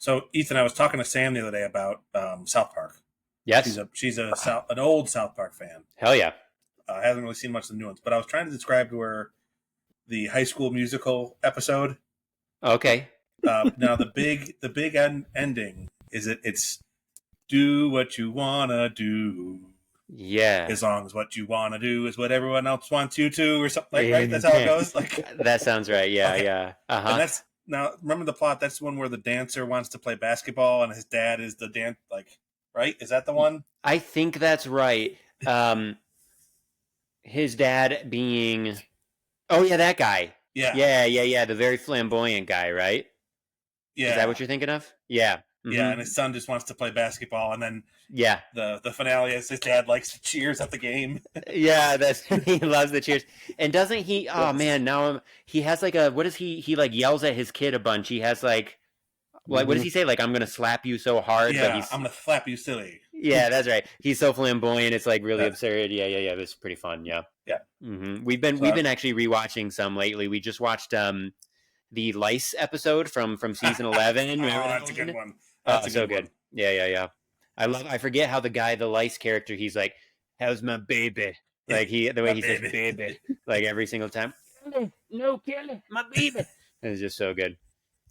So, Ethan, I was talking to Sam the other day about South Park. Yes. She's an old South Park fan. Hell yeah. Hasn't really seen much of the new ones, but I was trying to describe to her the High School Musical episode. Okay. Now the big ending is it's do what you wanna do. Yeah. As long as what you wanna do is what everyone else wants you to, or something like right. That's how it goes. Like That sounds right. Yeah. okay. Yeah. And that's now remember the plot. That's the one where the dancer wants to play basketball and his dad is the dance. Like right? Is that the one? I think that's right. His dad being, oh yeah, that guy. Yeah. Yeah. The very flamboyant guy, right? Yeah. Is that what you're thinking of? Yeah. Mm-hmm. Yeah, and his son just wants to play basketball, and then the finale is his dad likes to cheers at the game. Yeah, he loves the cheers. And doesn't he? Oh man, he has like what is he like yells at his kid a bunch. He has like what does he say? Like I'm gonna slap you so hard. Yeah, like I'm gonna slap you silly. Yeah, that's right. He's so flamboyant. It's like really absurd. Yeah. It's pretty fun. Yeah. Mm-hmm. We've been actually rewatching some lately. We just watched the lice episode from season 11. That's a good one. That's so good. Yeah. I forget how the lice character, he's like, how's my baby? Like the way he says baby, like every single time. No, Kelly, my baby. It's just so good.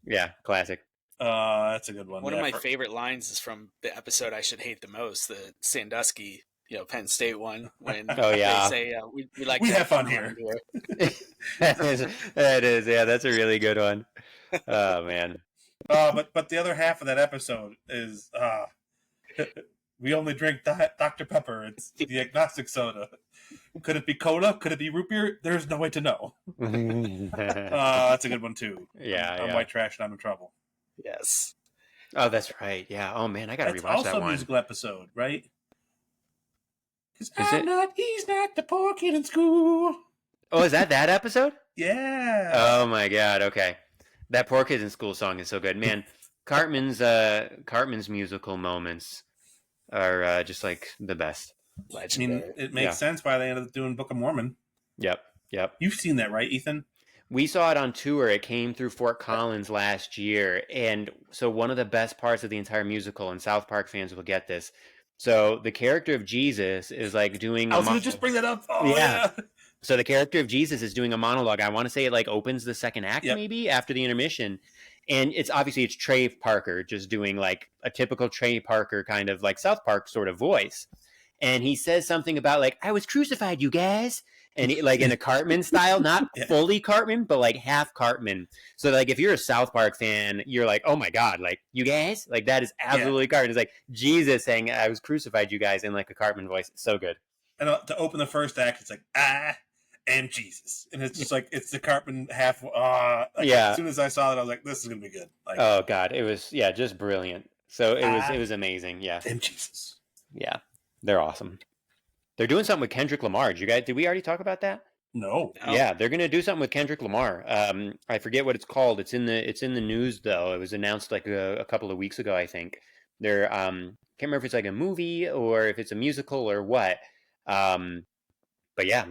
Yeah, classic. That's a good one. One of my favorite lines is from the episode I should hate the most, the Sandusky, Penn State one, when they say we have fun here. That is, yeah, that's a really good one. Oh man. But the other half of that episode is we only drink Dr. Pepper. It's the agnostic soda. Could it be cola? Could it be root beer? There's no way to know. That's a good one too. Yeah, I'm white trash and I'm in trouble. Yes. Oh, that's right. Yeah. Oh man, I gotta rewatch that one. That's also a musical episode, right? Because he's not the poor kid in school. Oh, is that episode? Yeah. Oh my god. Okay, that poor kid in school song is so good, man. Cartman's musical moments are just like the best. Legendary. I mean, it makes sense why they ended up doing Book of Mormon. Yep. You've seen that, right, Ethan? We saw it on tour. It came through Fort Collins last year. And so one of the best parts of the entire musical, and South Park fans will get this. So the character of Jesus is like doing... I was going to just bring that up. Oh, yeah. So the character of Jesus is doing a monologue. I want to say it like opens the second act maybe after the intermission. And it's Trey Parker just doing like a typical Trey Parker kind of like South Park sort of voice. And he says something about like, I was crucified, you guys. And like in a Cartman style, not fully Cartman, but like half Cartman. So like if you're a South Park fan, you're like, oh my God, like you guys, like that is absolutely Cartman. It's like Jesus saying, I was crucified, you guys, in like a Cartman voice. It's so good. And to open the first act, it's like, and Jesus. And it's just like, it's the Cartman half. As soon as I saw that, I was like, this is going to be good. Like, oh God, it was, just brilliant. So it was amazing. Yeah. And Jesus. Yeah. They're awesome. They're doing something with Kendrick Lamar. Did we already talk about that? No. Yeah, they're going to do something with Kendrick Lamar. I forget what it's called. It's in the news though. It was announced like a couple of weeks ago, I think. They're can't remember if it's like a movie or if it's a musical or what. But yeah,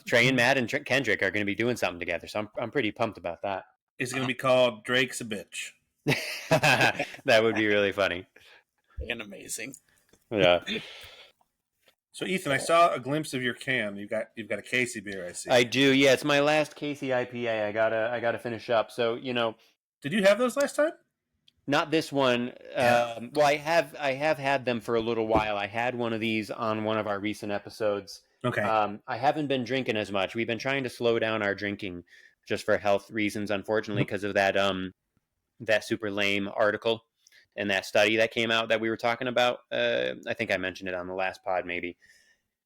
Trey and Matt and Kendrick are going to be doing something together. So I'm pretty pumped about that. It's going to be called Drake's a Bitch. That would be really funny and amazing. Yeah. So Ethan, I saw a glimpse of your can. You've got a Casey beer. I see. I do. Yeah, it's my last Casey IPA. I gotta finish up. So did you have those last time? Not this one. Well, I have had them for a little while. I had one of these on one of our recent episodes. Okay. I haven't been drinking as much. We've been trying to slow down our drinking just for health reasons, unfortunately, because of that super lame article and that study that came out that we were talking about. I think I mentioned it on the last pod, maybe.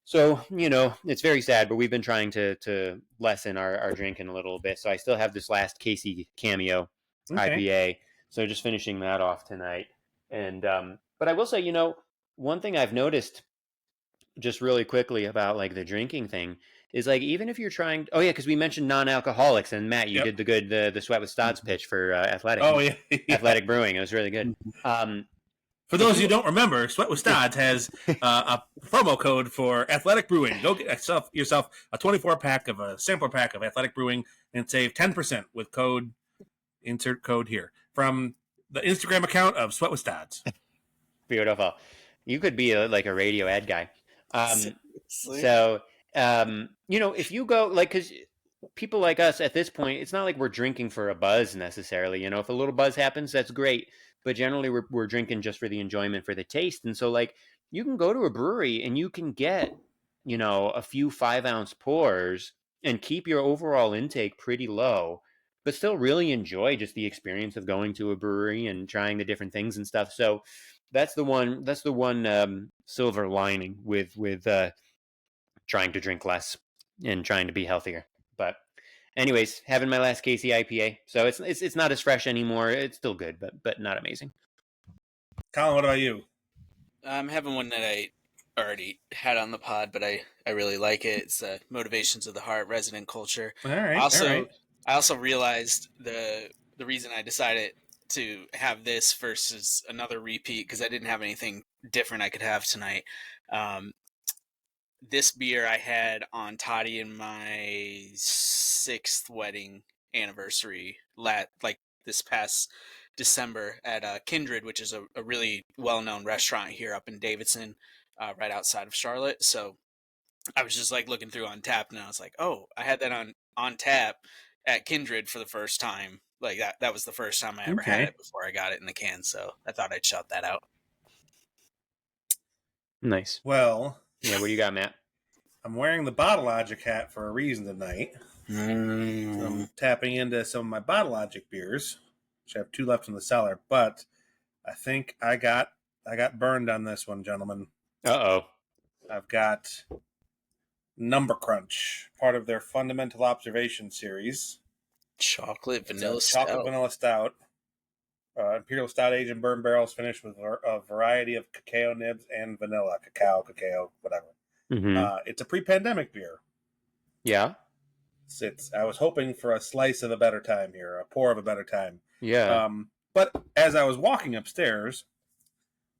So, it's very sad, but we've been trying to lessen our drinking a little bit. So I still have this last Casey Cameo IPA. So just finishing that off tonight. And, but I will say, one thing I've noticed just really quickly about like the drinking thing is like, even if you're trying, because we mentioned non-alcoholics, and Matt, you did the Sweat with Stodds pitch for Athletic. Oh yeah. Athletic Brewing. It was really good. For those who don't remember, Sweat with Stodds has a promo code for Athletic Brewing. Go get yourself a 24-pack of a sampler pack of Athletic Brewing and save 10% with code, insert code here, from the Instagram account of Sweat with Stads. Beautiful. You could be like a radio ad guy. Seriously? So, if you go because people like us at this point, it's not like we're drinking for a buzz necessarily. If a little buzz happens, that's great. But generally, we're drinking just for the enjoyment, for the taste. And so, like, you can go to a brewery and you can get, a few 5-ounce pours and keep your overall intake pretty low, but still really enjoy just the experience of going to a brewery and trying the different things and stuff. So that's the one. That's the one silver lining with trying to drink less and trying to be healthier. But anyways, having my last Casey IPA, so it's not as fresh anymore. It's still good, but not amazing. Colin, what about you? I'm having one that I already had on the pod, but I really like it. It's Motivations of the Heart, Resident Culture. All right. I also realized the reason I decided to have this versus another repeat, because I didn't have anything different I could have tonight. This beer I had on Toddy and my 6th wedding anniversary, like this past December at Kindred, which is a really well-known restaurant here up in Davidson, right outside of Charlotte. So I was just like looking through on tap, and I was like, oh, I had that on tap at Kindred for the first time. Like that was the first time I ever had it before I got it in the can. So I thought I'd shout that out. Nice. Well, yeah. What do you got, Matt? I'm wearing the Bottle Logic hat for a reason tonight. I'm tapping into some of my Bottle Logic beers, which I have 2 left in the cellar. But I think I got burned on this one, gentlemen. Uh-oh. I've got Number Crunch, part of their Fundamental Observation series. Chocolate vanilla stout. Imperial stout aged in bourbon barrels, finished with a variety of cacao nibs and vanilla, cacao, whatever. Mm-hmm. It's a pre-pandemic beer. Yeah. I was hoping for a slice of a better time here, a pour of a better time. Yeah. But as I was walking upstairs,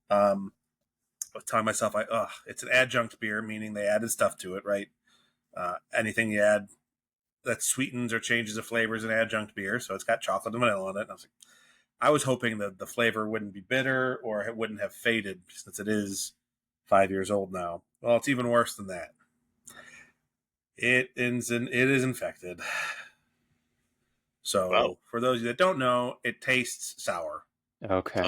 I was telling myself, it's an adjunct beer, meaning they added stuff to it, right? Anything you add that sweetens or changes the flavor is an adjunct beer, so it's got chocolate and vanilla in it. And I was hoping that the flavor wouldn't be bitter or it wouldn't have faded, since it is 5 years old now. Well, it's even worse than that. It is infected. So, For those of you that don't know, it tastes sour. Okay.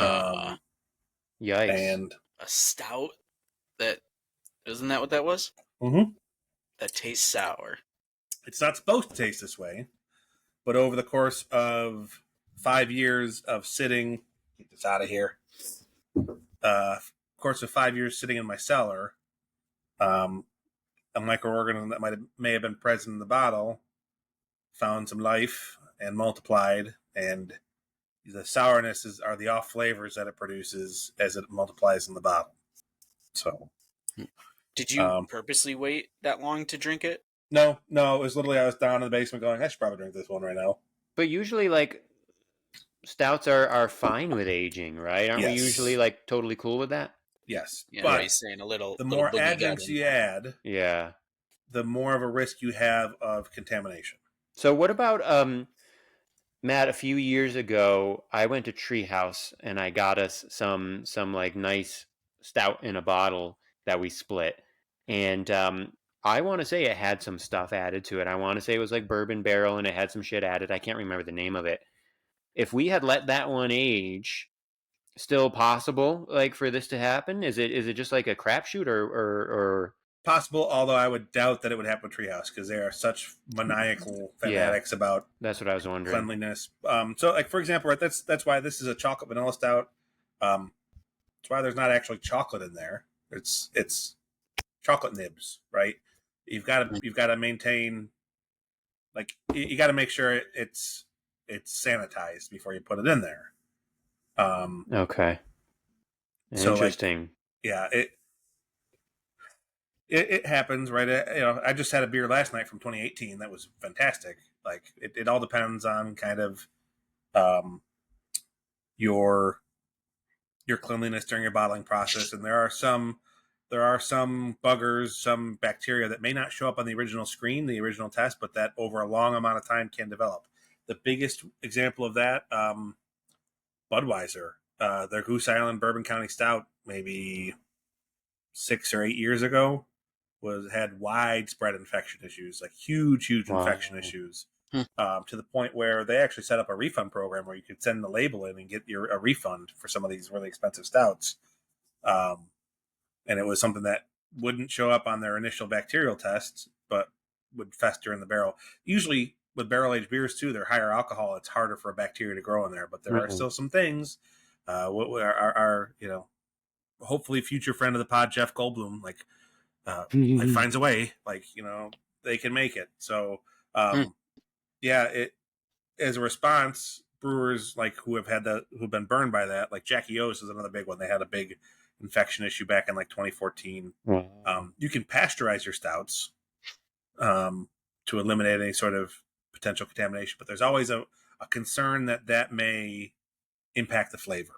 Yikes. And a stout isn't that what that was? Mm-hmm. That tastes sour. It's not supposed to taste this way, but over the course of 5 years of sitting, get this out of here. Course of 5 years sitting in my cellar, a microorganism that may have been present in the bottle found some life and multiplied, and the sourness are the off flavors that it produces as it multiplies in the bottle. So, did you purposely wait that long to drink it? No. It was literally I was down in the basement going, I should probably drink this one right now. But usually, like, stouts are fine with aging, right? Aren't we usually like totally cool with that? Yes, yeah, but he's saying the more adjuncts you add, the more of a risk you have of contamination. So what about Matt? A few years ago, I went to Treehouse and I got us some like nice stout in a bottle that we split, and I want to say it had some stuff added to it. I want to say it was like bourbon barrel and it had some shit added. I can't remember the name of it. If we had let that one age, still possible like for this to happen? Is it just like a crapshoot or possible? Although I would doubt that it would happen with Treehouse because they are such maniacal fanatics about that's what I was wondering. Cleanliness. So like for example, right, that's why this is a chocolate vanilla stout. That's why there's not actually chocolate in there. It's chocolate nibs, right? You've got to maintain, like you got to make sure it's sanitized before you put it in there. Okay. Interesting. So like, it happens, right? I just had a beer last night from 2018 that was fantastic. Like it all depends on kind of your cleanliness during your bottling process, and there are some buggers, some bacteria that may not show up on the original screen, the original test, but that over a long amount of time can develop. The biggest example of that Budweiser. Their Goose Island Bourbon County Stout, maybe 6 or 8 years ago, had widespread infection issues, like huge infection issues, to the point where they actually set up a refund program where you could send the label in and get a refund for some of these really expensive stouts. And it was something that wouldn't show up on their initial bacterial tests, but would fester in the barrel. Usually with barrel-aged beers, too, they're higher alcohol. It's harder for a bacteria to grow in there, but there are still some things. Our hopefully future friend of the pod, Jeff Goldblum, like finds a way, they can make it. So, it as a response, brewers who've been burned by that, like Jackie O's is another big one. They had a big infection issue back in 2014. You can pasteurize your stouts to eliminate any sort of potential contamination, but there's always a concern that may impact the flavor.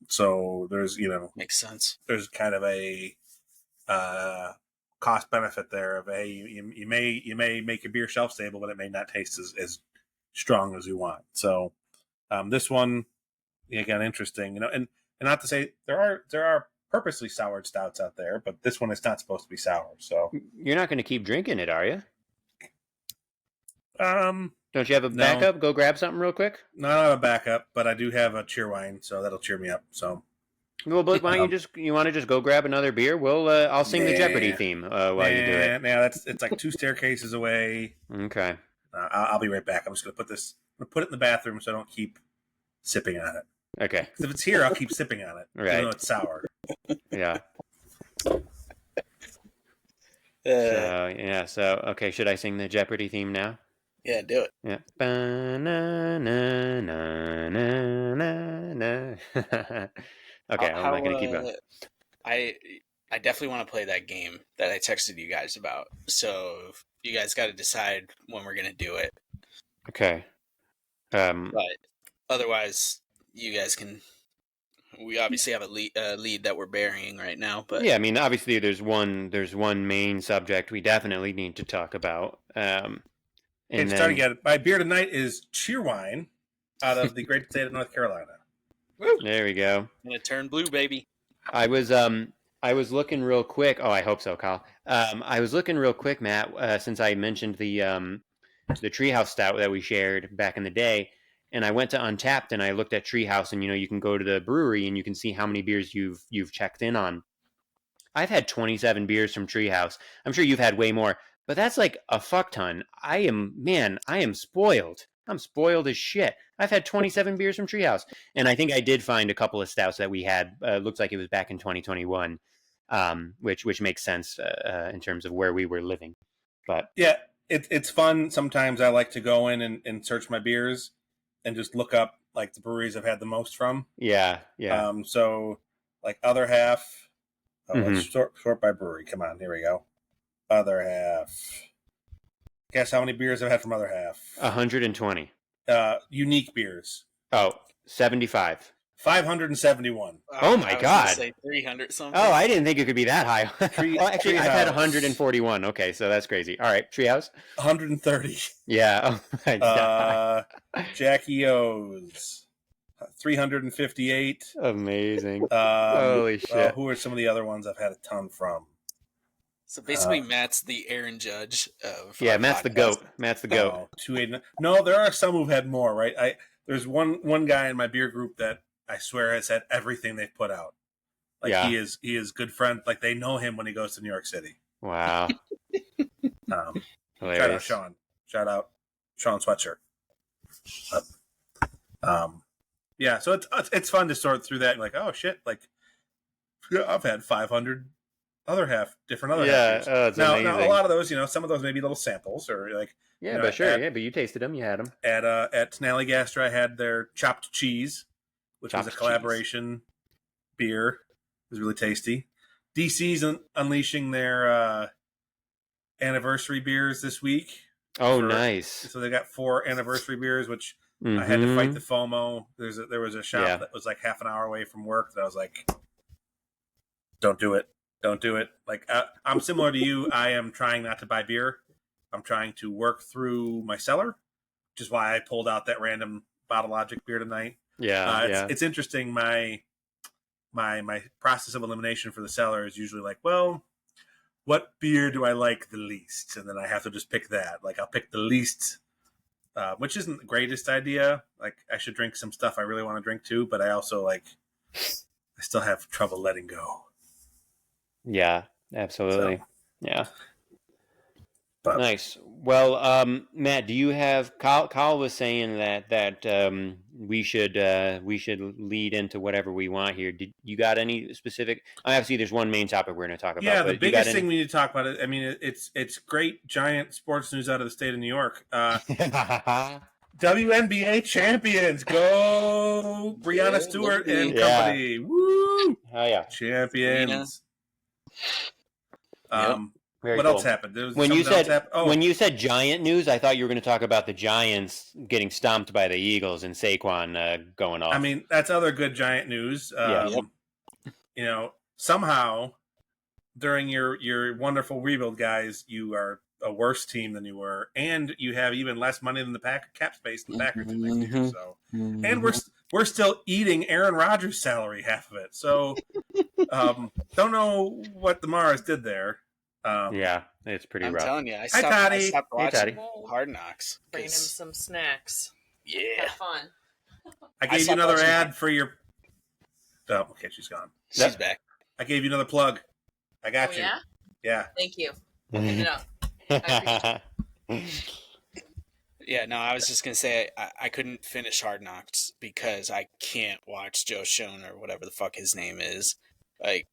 So there's makes sense. There's kind of a cost benefit there of you may make your beer shelf stable, but it may not taste as strong as you want. So this one, again, interesting. And not to say there are purposely soured stouts out there, but this one is not supposed to be sour. So you're not going to keep drinking it, are you? Don't you have a backup? No. Go grab something real quick. No, I don't have a backup, but I do have a cheer wine, so that'll cheer me up. So, well, but why don't you want to just go grab another beer? I'll sing the Jeopardy theme while you do it. Yeah, it's like 2 staircases away. Okay. I'll be right back. I'm just gonna put it in the bathroom so I don't keep sipping on it. Okay. If it's here, I'll keep sipping on it, right? Even though it's sour. Yeah. So okay, should I sing the Jeopardy theme now? Yeah, do it. Yeah. Okay, I'm not gonna keep going. I definitely want to play that game that I texted you guys about. So you guys got to decide when we're gonna do it. Okay. But otherwise, you guys can. We obviously have a lead that we're burying right now, but yeah, I mean, obviously, there's one main subject we definitely need to talk about. And starting at my beer tonight is Cheerwine out of the great state of North Carolina. Woo! There we go. Gonna turn blue, baby. I was looking real quick. Oh, I hope so, Kyle. I was looking real quick, Matt, since I mentioned the Treehouse Stout that we shared back in the day, and I went to Untapped and I looked at Treehouse, and you can go to the brewery and you can see how many beers you've checked in on. I've had 27 beers from Treehouse. I'm sure you've had way more. But that's like a fuck ton. I am spoiled. I'm spoiled as shit. I've had 27 beers from Treehouse. And I think I did find a couple of stouts that we had. Looks like it was back in 2021, which makes sense in terms of where we were living. But yeah, it's fun. Sometimes I like to go in and search my beers and just look up like the breweries I've had the most from. Yeah. So like Other Half. Let's sort by brewery. Come on, here we go. Other Half. Guess how many beers I've had from Other Half? 120. Unique beers. 75. 571. Oh my God. Say 300 something. Oh, I didn't think it could be that high. Actually, I've had 141. Okay, so that's crazy. All right, Treehouse. 130. Yeah. Oh my God. Jackie O's. 358. Amazing. Holy shit. Who are some of the other ones I've had a ton from? So basically, Matt's the Aaron Judge of. Yeah, Matt's the goat. Matt's the goat. 289. No, there are some who've had more, right? There's one guy in my beer group that I swear has had everything they've put out. Like he is good friend. Like they know him when he goes to New York City. Wow. Shout out Sean. Shout out Sean Sweatshirt. Yeah, so it's fun to sort through that. Like, oh shit! Like, I've had 500 different other half. It's amazing. Now, a lot of those, some of those may be little samples or like. Yeah, but sure. But you tasted them. You had them at Tenalley Gastra. I had their chopped cheese, which was a collaboration beer. It was really tasty. DC's unleashing their anniversary beers this week. Oh, nice! So they got 4 anniversary beers, which. I had to fight the FOMO. There was a shop that was like half an hour away from work that I was like, don't do it. Like, I'm similar to you. I am trying not to buy beer. I'm trying to work through my cellar, which is why I pulled out that random Bottle Logic beer tonight. Yeah. It's interesting. My process of elimination for the cellar is usually like, well, what beer do I like the least? And then I have to just pick that. Like I'll pick the least, which isn't the greatest idea. Like I should drink some stuff I really want to drink too, but I also I still have trouble letting go. Yeah, absolutely. So, yeah. but Nice. Well, Matt, do you have Kyle was saying that we should lead into whatever we want here. Did you got any specific? Obviously, there's one main topic we're going to talk about. yeah, but the you got biggest thing we need to talk about it. I mean, it's great, giant sports news out of the state of New York. WNBA champions, go Brianna Stewart and company. Woo! Oh yeah, champions. Very what cool. else happened? There was when you something said else happened. when you said giant news, I thought you were going to talk about the Giants getting stomped by the Eagles and Saquon going off. I mean, that's other good giant news. You know, somehow during your wonderful rebuild, guys, you are a worse team than you were, and you have even less money than the cap space than the Packers did next year. So, and we're still eating Aaron Rodgers' salary, half of it. So, don't know what the Mars did there. Yeah, it's pretty rough. I'm telling you, I Toddy. stopped watching Toddy. Hard Knocks. Bringing him some snacks. Yeah. Have fun. I gave you another ad for your. Oh, okay, she's gone. She's back. I gave you another plug. I got you. Yeah? Yeah. Thank you. Pick it up. Yeah, no, I was just going to say I couldn't finish Hard Knocks because I can't watch Joe Schoen or whatever the fuck his name is. Like,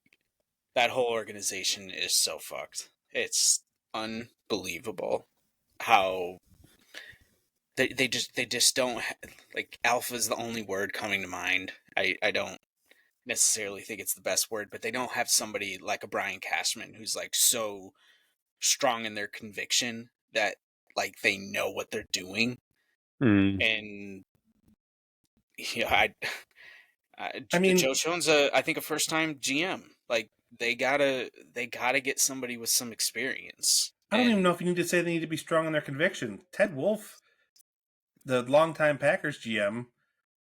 that whole organization is so fucked. It's unbelievable how they just don't like alpha is the only word coming to mind. I don't necessarily think it's the best word, but they don't have somebody like a Brian Cashman who's like so strong in their conviction that like they know what they're doing. And yeah, I mean, Joe Schoen's I think a first time GM. Like they gotta get somebody with some experience. I don't even know if you need to say they need to be strong in their conviction. Ted Wolf, the longtime Packers GM,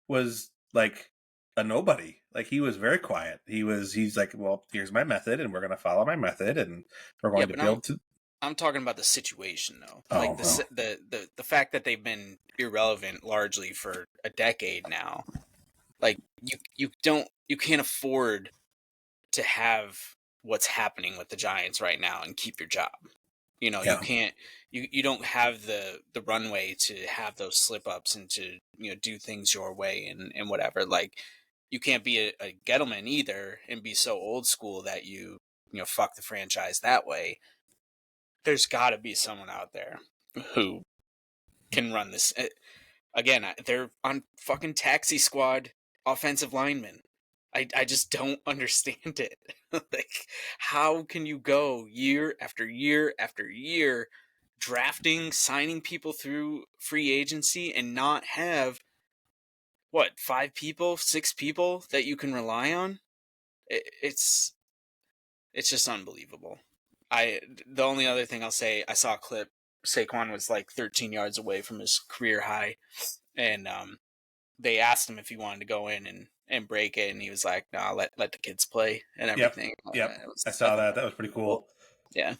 was like a nobody. Like he was very quiet. He's like, well, here's my method, and we're going to follow my method, and we're going to build to. I'm talking about the situation though. Like the fact that they've been irrelevant largely for a decade now. Like you can't afford to have what's happening with the Giants right now and keep your job. You know, you don't have the runway to have those slip ups and to, do things your way and whatever. Like you can't be a Gettleman either and be so old school that you fuck the franchise that way. There's got to be someone out there who can run this. Again, they're on fucking taxi squad offensive linemen. I just don't understand it. Like, how can you go year after year after year drafting, signing people through free agency and not have, 5 people, 6 people that you can rely on? It's just unbelievable. The only other thing I'll say, I saw a clip. Saquon was like 13 yards away from his career high, and they asked him if he wanted to go in and break it, and he was like, "No, let the kids play and everything." Yep. I saw that. That was pretty cool. Yeah,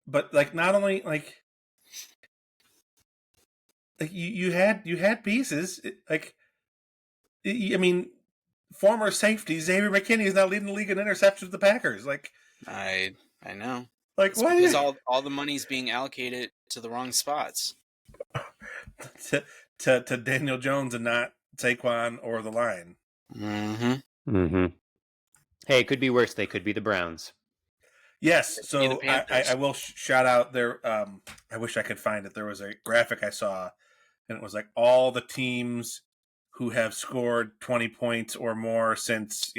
but like, not only like you had pieces like, I mean, former safety Xavier McKinney is now leading the league in interceptions with the Packers. Like, I know. Like, it's because all the money's being allocated to the wrong spots. to Daniel Jones and not Saquon or the line. Hey, it could be worse. They could be the Browns. Yes, so I will shout out there. I wish I could find it. There was a graphic I saw, and it was like all the teams who have scored 20 points or more since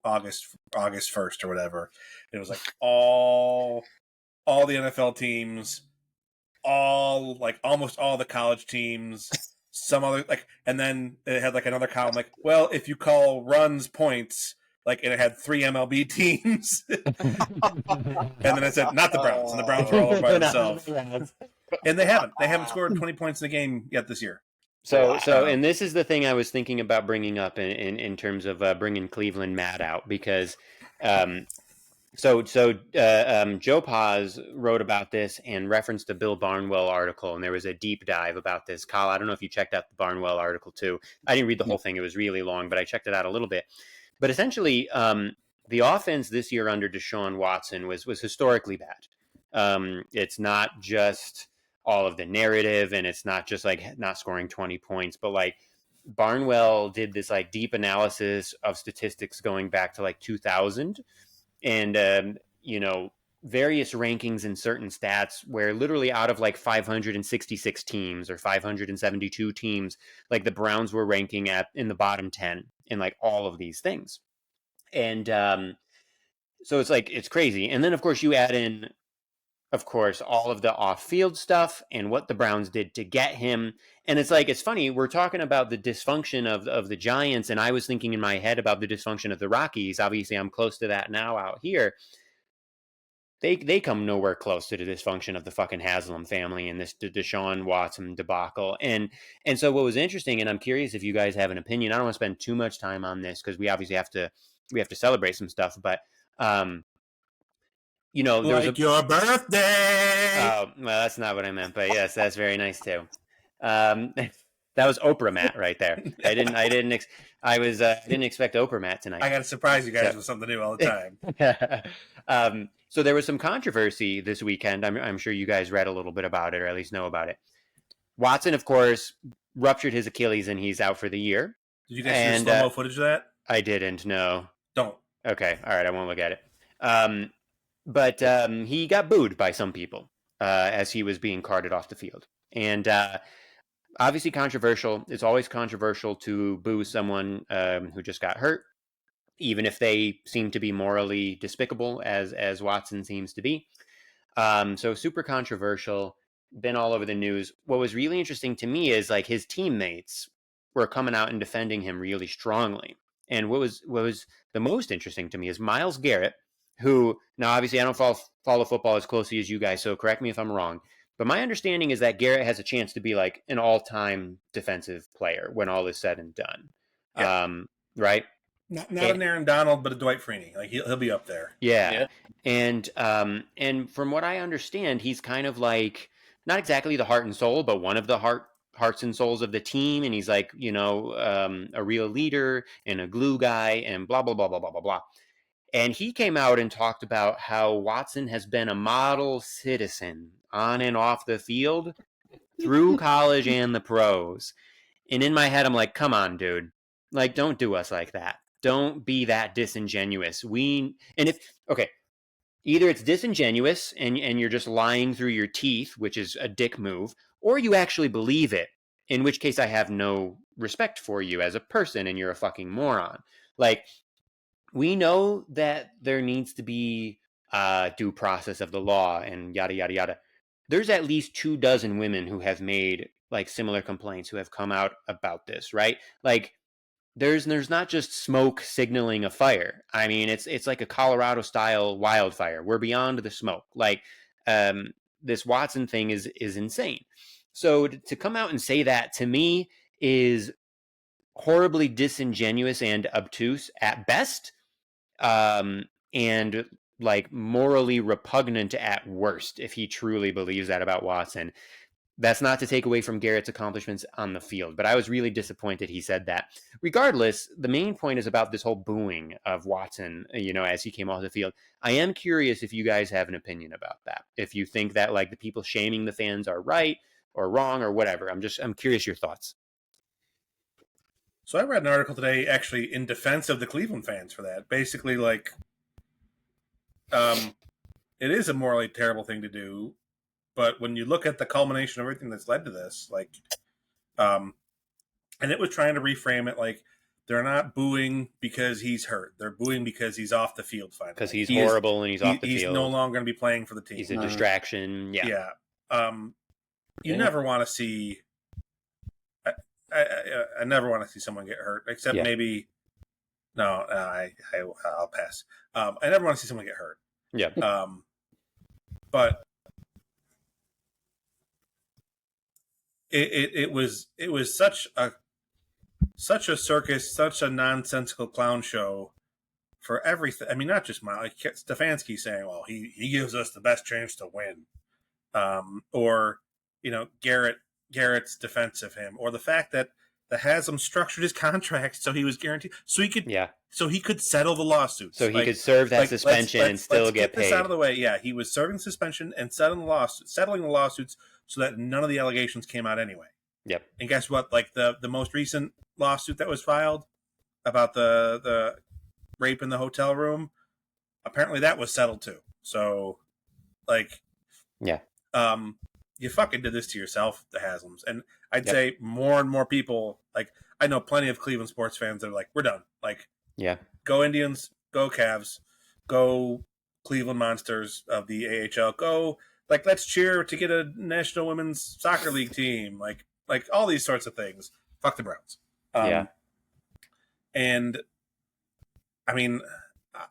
August 1st or whatever. It was like all the NFL teams, almost all the college teams, some other and then it had like another column like, well, if you call runs points, and it had 3 MLB teams, and then it said not the Browns, and the Browns were all over by themselves, and they haven't scored 20 points in a game yet this year. So, and this is the thing I was thinking about bringing up in terms of bringing Cleveland Matt out because, Joe Paz wrote about this and referenced a Bill Barnwell article, and there was a deep dive about this. Kyle, I don't know if you checked out the Barnwell article too. I didn't read the whole thing; it was really long, but I checked it out a little bit. But essentially, the offense this year under Deshaun Watson was historically bad. It's not just all of the narrative, and it's not just like not scoring 20 points, but like Barnwell did this like deep analysis of statistics going back to like 2000 and various rankings in certain stats where literally out of like 566 teams or 572 teams, like the Browns were ranking in the bottom 10 in like all of these things. And so it's like it's crazy. And then of course you add in, of course, all of the off-field stuff and what the Browns did to get him. And it's like, it's funny, we're talking about the dysfunction of the Giants, and I was thinking in my head about the dysfunction of the Rockies. Obviously, I'm close to that now out here. They come nowhere close to the dysfunction of the fucking Haslam family and this Deshaun Watson debacle. And so what was interesting, and I'm curious if you guys have an opinion, I don't want to spend too much time on this because we obviously have to celebrate some stuff, but there was your birthday. Oh, well, that's not what I meant, but yes, that's very nice too. That was Oprah Matt right there. I didn't expect Oprah Matt tonight. I got to surprise you guys with something new all the time. So there was some controversy this weekend. I'm sure you guys read a little bit about it, or at least know about it. Watson, of course, ruptured his Achilles and he's out for the year. Did you guys see slow-mo footage of that? I didn't. No. Don't. Okay. All right. I won't look at it. But he got booed by some people as he was being carted off the field. And obviously controversial. It's always controversial to boo someone who just got hurt, even if they seem to be morally despicable, as Watson seems to be. So super controversial, been all over the news. What was really interesting to me is like his teammates were coming out and defending him really strongly. And what was the most interesting to me is Myles Garrett, who, now obviously I don't follow football as closely as you guys, so correct me if I'm wrong, but my understanding is that Garrett has a chance to be like an all-time defensive player when all is said and done. Yeah. Right? Not an Aaron Donald, but a Dwight Freeney. Like he'll be up there. Yeah. And from what I understand, he's kind of like not exactly the heart and soul, but one of the hearts and souls of the team, and he's like, a real leader and a glue guy and blah blah blah blah blah blah blah. And he came out and talked about how Watson has been a model citizen on and off the field through college and the pros. And in my head, I'm like, come on, dude. Like, don't do us like that. Don't be that disingenuous. Either it's disingenuous and you're just lying through your teeth, which is a dick move, or you actually believe it, in which case I have no respect for you as a person and you're a fucking moron. Like, we know that there needs to be due process of the law and yada, yada, yada. There's at least 24 women who have made like similar complaints who have come out about this, right? Like there's not just smoke signaling a fire. I mean, it's like a Colorado style wildfire. We're beyond the smoke. Like this Watson thing is insane. So to come out and say that to me is horribly disingenuous and obtuse at best. And like morally repugnant at worst if he truly believes that about Watson. That's not to take away from Garrett's accomplishments on the field, but I was really disappointed he said that. Regardless, the main point is about this whole booing of Watson, as he came off the field. I am curious if you guys have an opinion about that. If you think that like the people shaming the fans are right or wrong or whatever. I'm curious your thoughts. So I read an article today actually in defense of the Cleveland fans for that. Basically, like, it is a morally terrible thing to do, but when you look at the culmination of everything that's led to this, like, and it was trying to reframe it like they're not booing because he's hurt. They're booing because he's off the field finally. Because he's horrible and he's off the field. He's no longer going to be playing for the team. He's a distraction. Yeah. Yeah. You never want to see... I never want to see someone get hurt, except maybe. No, I'll pass. I never want to see someone get hurt. Yeah. But it was such a circus, such a nonsensical clown show for everything. I mean, not just like Stefanski saying, "Well, he gives us the best chance to win," or Garrett's defense of him, or the fact that the Haslam structured his contract so he was guaranteed, so he could settle the lawsuits, so he could serve that suspension and still get paid. This out of the way. Yeah, he was serving suspension and settling the lawsuits so that none of the allegations came out anyway. Yep. And guess what? Like the most recent lawsuit that was filed about the rape in the hotel room, apparently that was settled too. So, like, yeah, you fucking did this to yourself, the Haslams. And I'd say more and more people, like, I know plenty of Cleveland sports fans that are like, we're done. Like, go Indians, go Cavs, go Cleveland Monsters of the AHL, go, like, let's cheer to get a National Women's Soccer League team, like all these sorts of things. Fuck the Browns. And I mean,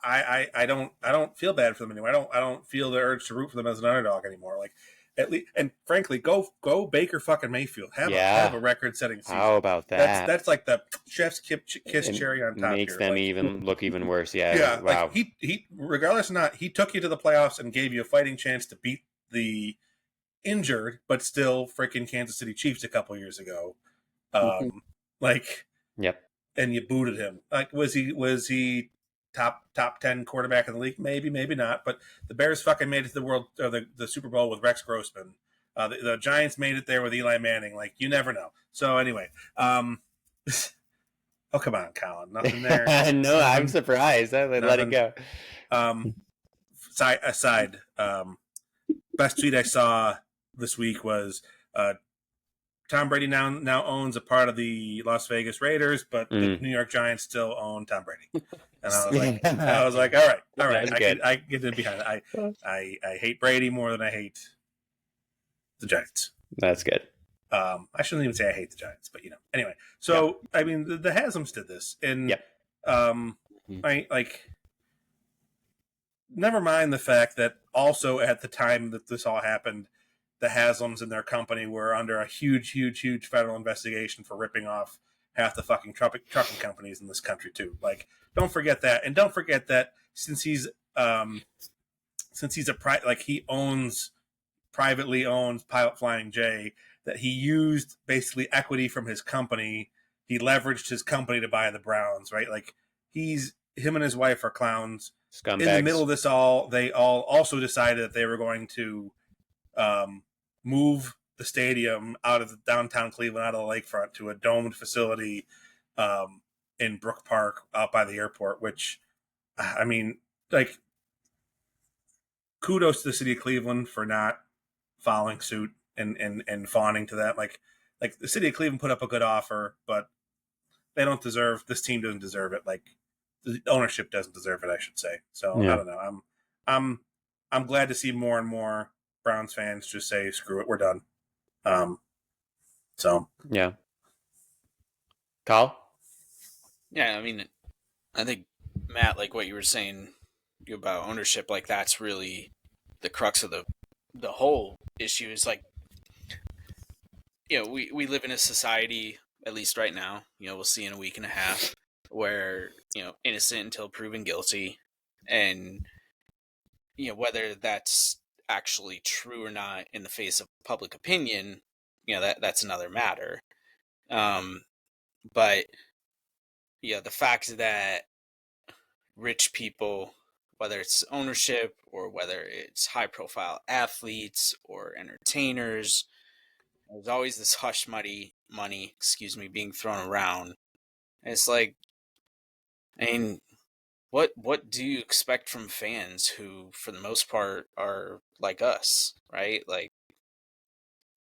I don't feel bad for them anymore. I don't feel the urge to root for them as an underdog anymore. Like, at least, and frankly, go Baker fucking Mayfield. Have a record-setting season. How about that? That's like the chef's kiss cherry on top. Makes them even look even worse. Yeah. Yeah. Wow. Like he regardless or not, he took you to the playoffs and gave you a fighting chance to beat the injured but still freaking Kansas City Chiefs a couple years ago. Like, yep. And you booted him. Like, was he top 10 quarterback in the league? Maybe not. But the Bears fucking made it to the Super Bowl with Rex Grossman. The Giants made it there with Eli Manning. Like, you never know. So anyway, oh, come on, Colin. Nothing there. No, I'm surprised. I let it go. Aside, best tweet I saw this week was Tom Brady now owns a part of the Las Vegas Raiders, but the New York Giants still own Tom Brady. And I was like, all right, I get in behind it. I hate Brady more than I hate the Giants. That's good. I shouldn't even say I hate the Giants, but anyway. So I mean, the Haslams did this, and never mind the fact that also at the time that this all happened, the Haslams and their company were under a huge federal investigation for ripping off half the fucking trucking companies in this country too. Like, don't forget that, and don't forget that since he's he privately owns Pilot Flying J, that he used basically equity from his company. He leveraged his company to buy the Browns, right? Like, him and his wife are clowns. Scumbags. In the middle of this they all also decided that they were going to move the stadium out of the downtown Cleveland, out of the lakefront, to a domed facility in Brook Park out by the airport, which, I mean, like, kudos to the city of Cleveland for not following suit and fawning to that. Like the city of Cleveland put up a good offer, but this team doesn't deserve it. Like, the ownership doesn't deserve it, I should say. So I don't know. I'm glad to see more and more Browns fans just say, screw it, we're done. So yeah. Kyle? Yeah, I mean, I think, Matt, like what you were saying about ownership, like, that's really the crux of the whole issue. Is like, we live in a society, at least right now, we'll see in a week and a half, where, innocent until proven guilty, and whether that's actually true or not in the face of public opinion, that's another matter. But the fact that rich people, whether it's ownership or whether it's high profile athletes or entertainers, there's always this hush money, being thrown around. And it's like, I mean, what do you expect from fans who, for the most part, are like us, right? Like,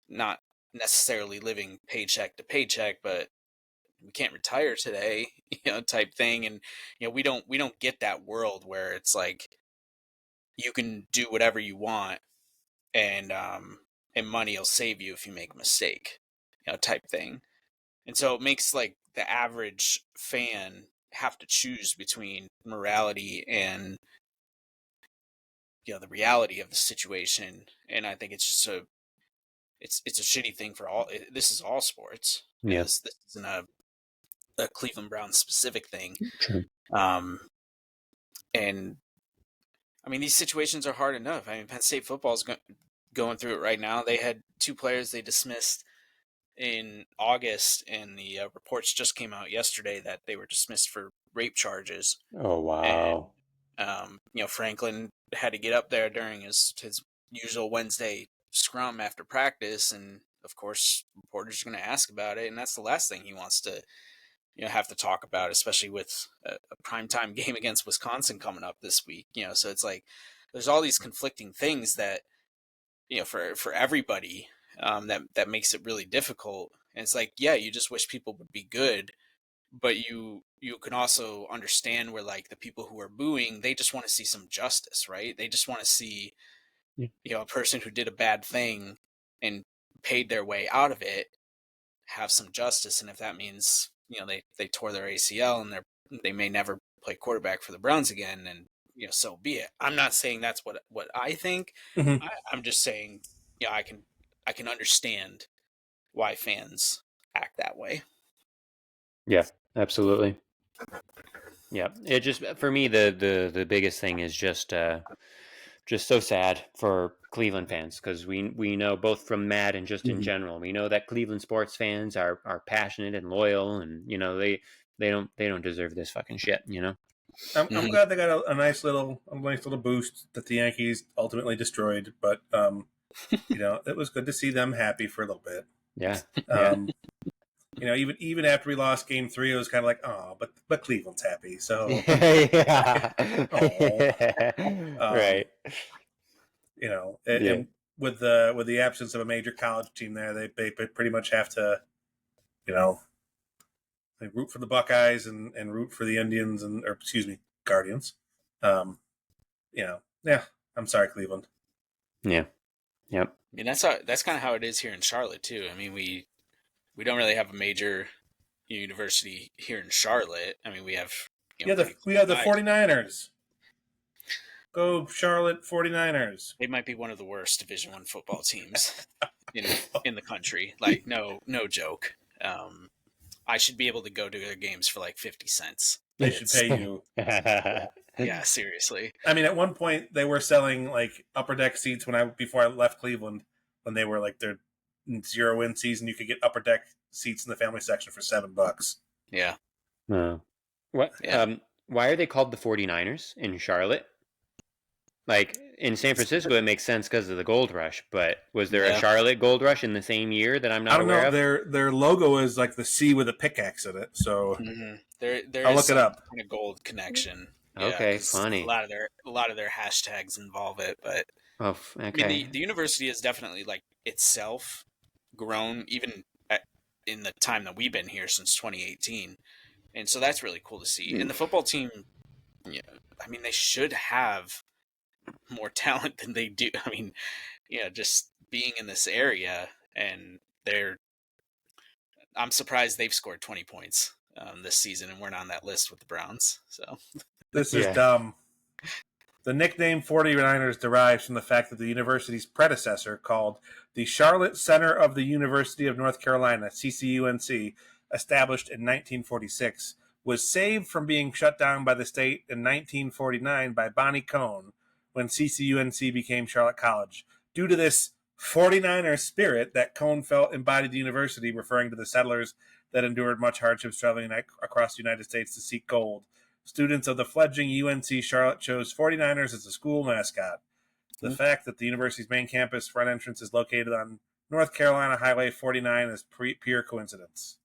not necessarily living paycheck to paycheck, but we can't retire today, type thing. And we don't get that world where it's like you can do whatever you want, and money will save you if you make a mistake, type thing. And so it makes, like, the average fan have to choose between morality and the reality of the situation. And I think it's just it's a shitty thing for all. This is all sports. Yeah. This isn't a Cleveland Browns specific thing. True. And I mean, these situations are hard enough. I mean, Penn State football is going through it right now. They had 2 players they dismissed in August, and the reports just came out yesterday that they were dismissed for rape charges. Oh, wow. And, Franklin had to get up there during his usual Wednesday scrum after practice, and of course, reporters are going to ask about it, and that's the last thing he wants to, have to talk about, especially with a primetime game against Wisconsin coming up this week. So it's like there's all these conflicting things that, for everybody, that makes it really difficult. And it's like, yeah, you just wish people would be good, but you can also understand where, like, the people who are booing, they just want to see some justice, right? They just want to see, a person who did a bad thing and paid their way out of it have some justice. And if that means, they tore their ACL and they may never play quarterback for the Browns again, and so be it. I'm not saying that's what I think. Mm-hmm. I'm just saying, I can understand why fans act that way. Yeah, absolutely. Yeah, it just, for me, the biggest thing is just so sad for Cleveland fans, because we know, both from Matt and just in general, we know that Cleveland sports fans are passionate and loyal, and they don't deserve this fucking shit. I'm glad they got a nice little boost that the Yankees ultimately destroyed, but it was good to see them happy for a little bit. Yeah. Even after we lost Game 3, it was kind of like, oh, but Cleveland's happy, so Yeah. Right. And with the absence of a major college team there, they pretty much have to, they root for the Buckeyes and root for the Indians Guardians. Yeah, I'm sorry, Cleveland. Yeah. Yep. I mean, that's kind of how it is here in Charlotte too. I mean, we don't really have a major university here in Charlotte. I mean, we have we have the 49ers. Go Charlotte 49ers. They might be one of the worst Division I football teams in the country. Like, no joke. I should be able to go to their games for like 50 cents. They should pay you. Yeah, seriously. I mean, at one point they were selling like upper deck seats before I left Cleveland, when they were like their 0-win season. You could get upper deck seats in the family section for $7. Yeah. What? Yeah. Why are they called the 49ers in Charlotte? Like, in San Francisco, it makes sense because of the gold rush, but was there a Charlotte gold rush in the same year that I'm not aware of? Their logo is like the C with a pickaxe in it, so there I'll look it up. Kind of gold connection. Okay, funny. A lot of their hashtags involve it, but okay. I mean, the university has definitely, like, itself grown, even in the time that we've been here, since 2018, and so that's really cool to see. And the football team, I mean, they should have more talent than they do. I mean, just being in this area, and I'm surprised they've scored 20 points this season and weren't on that list with the Browns. So this is dumb. The nickname 49ers derives from the fact that the university's predecessor, called the Charlotte Center of the University of North Carolina, CCUNC, established in 1946, was saved from being shut down by the state in 1949 by Bonnie Cone, when CCUNC became Charlotte College. Due to this 49er spirit that Cone felt embodied the university, referring to the settlers that endured much hardships traveling across the United States to seek gold, students of the fledgling UNC Charlotte chose 49ers as the school mascot. The fact that the university's main campus front entrance is located on North Carolina Highway 49 is pure coincidence.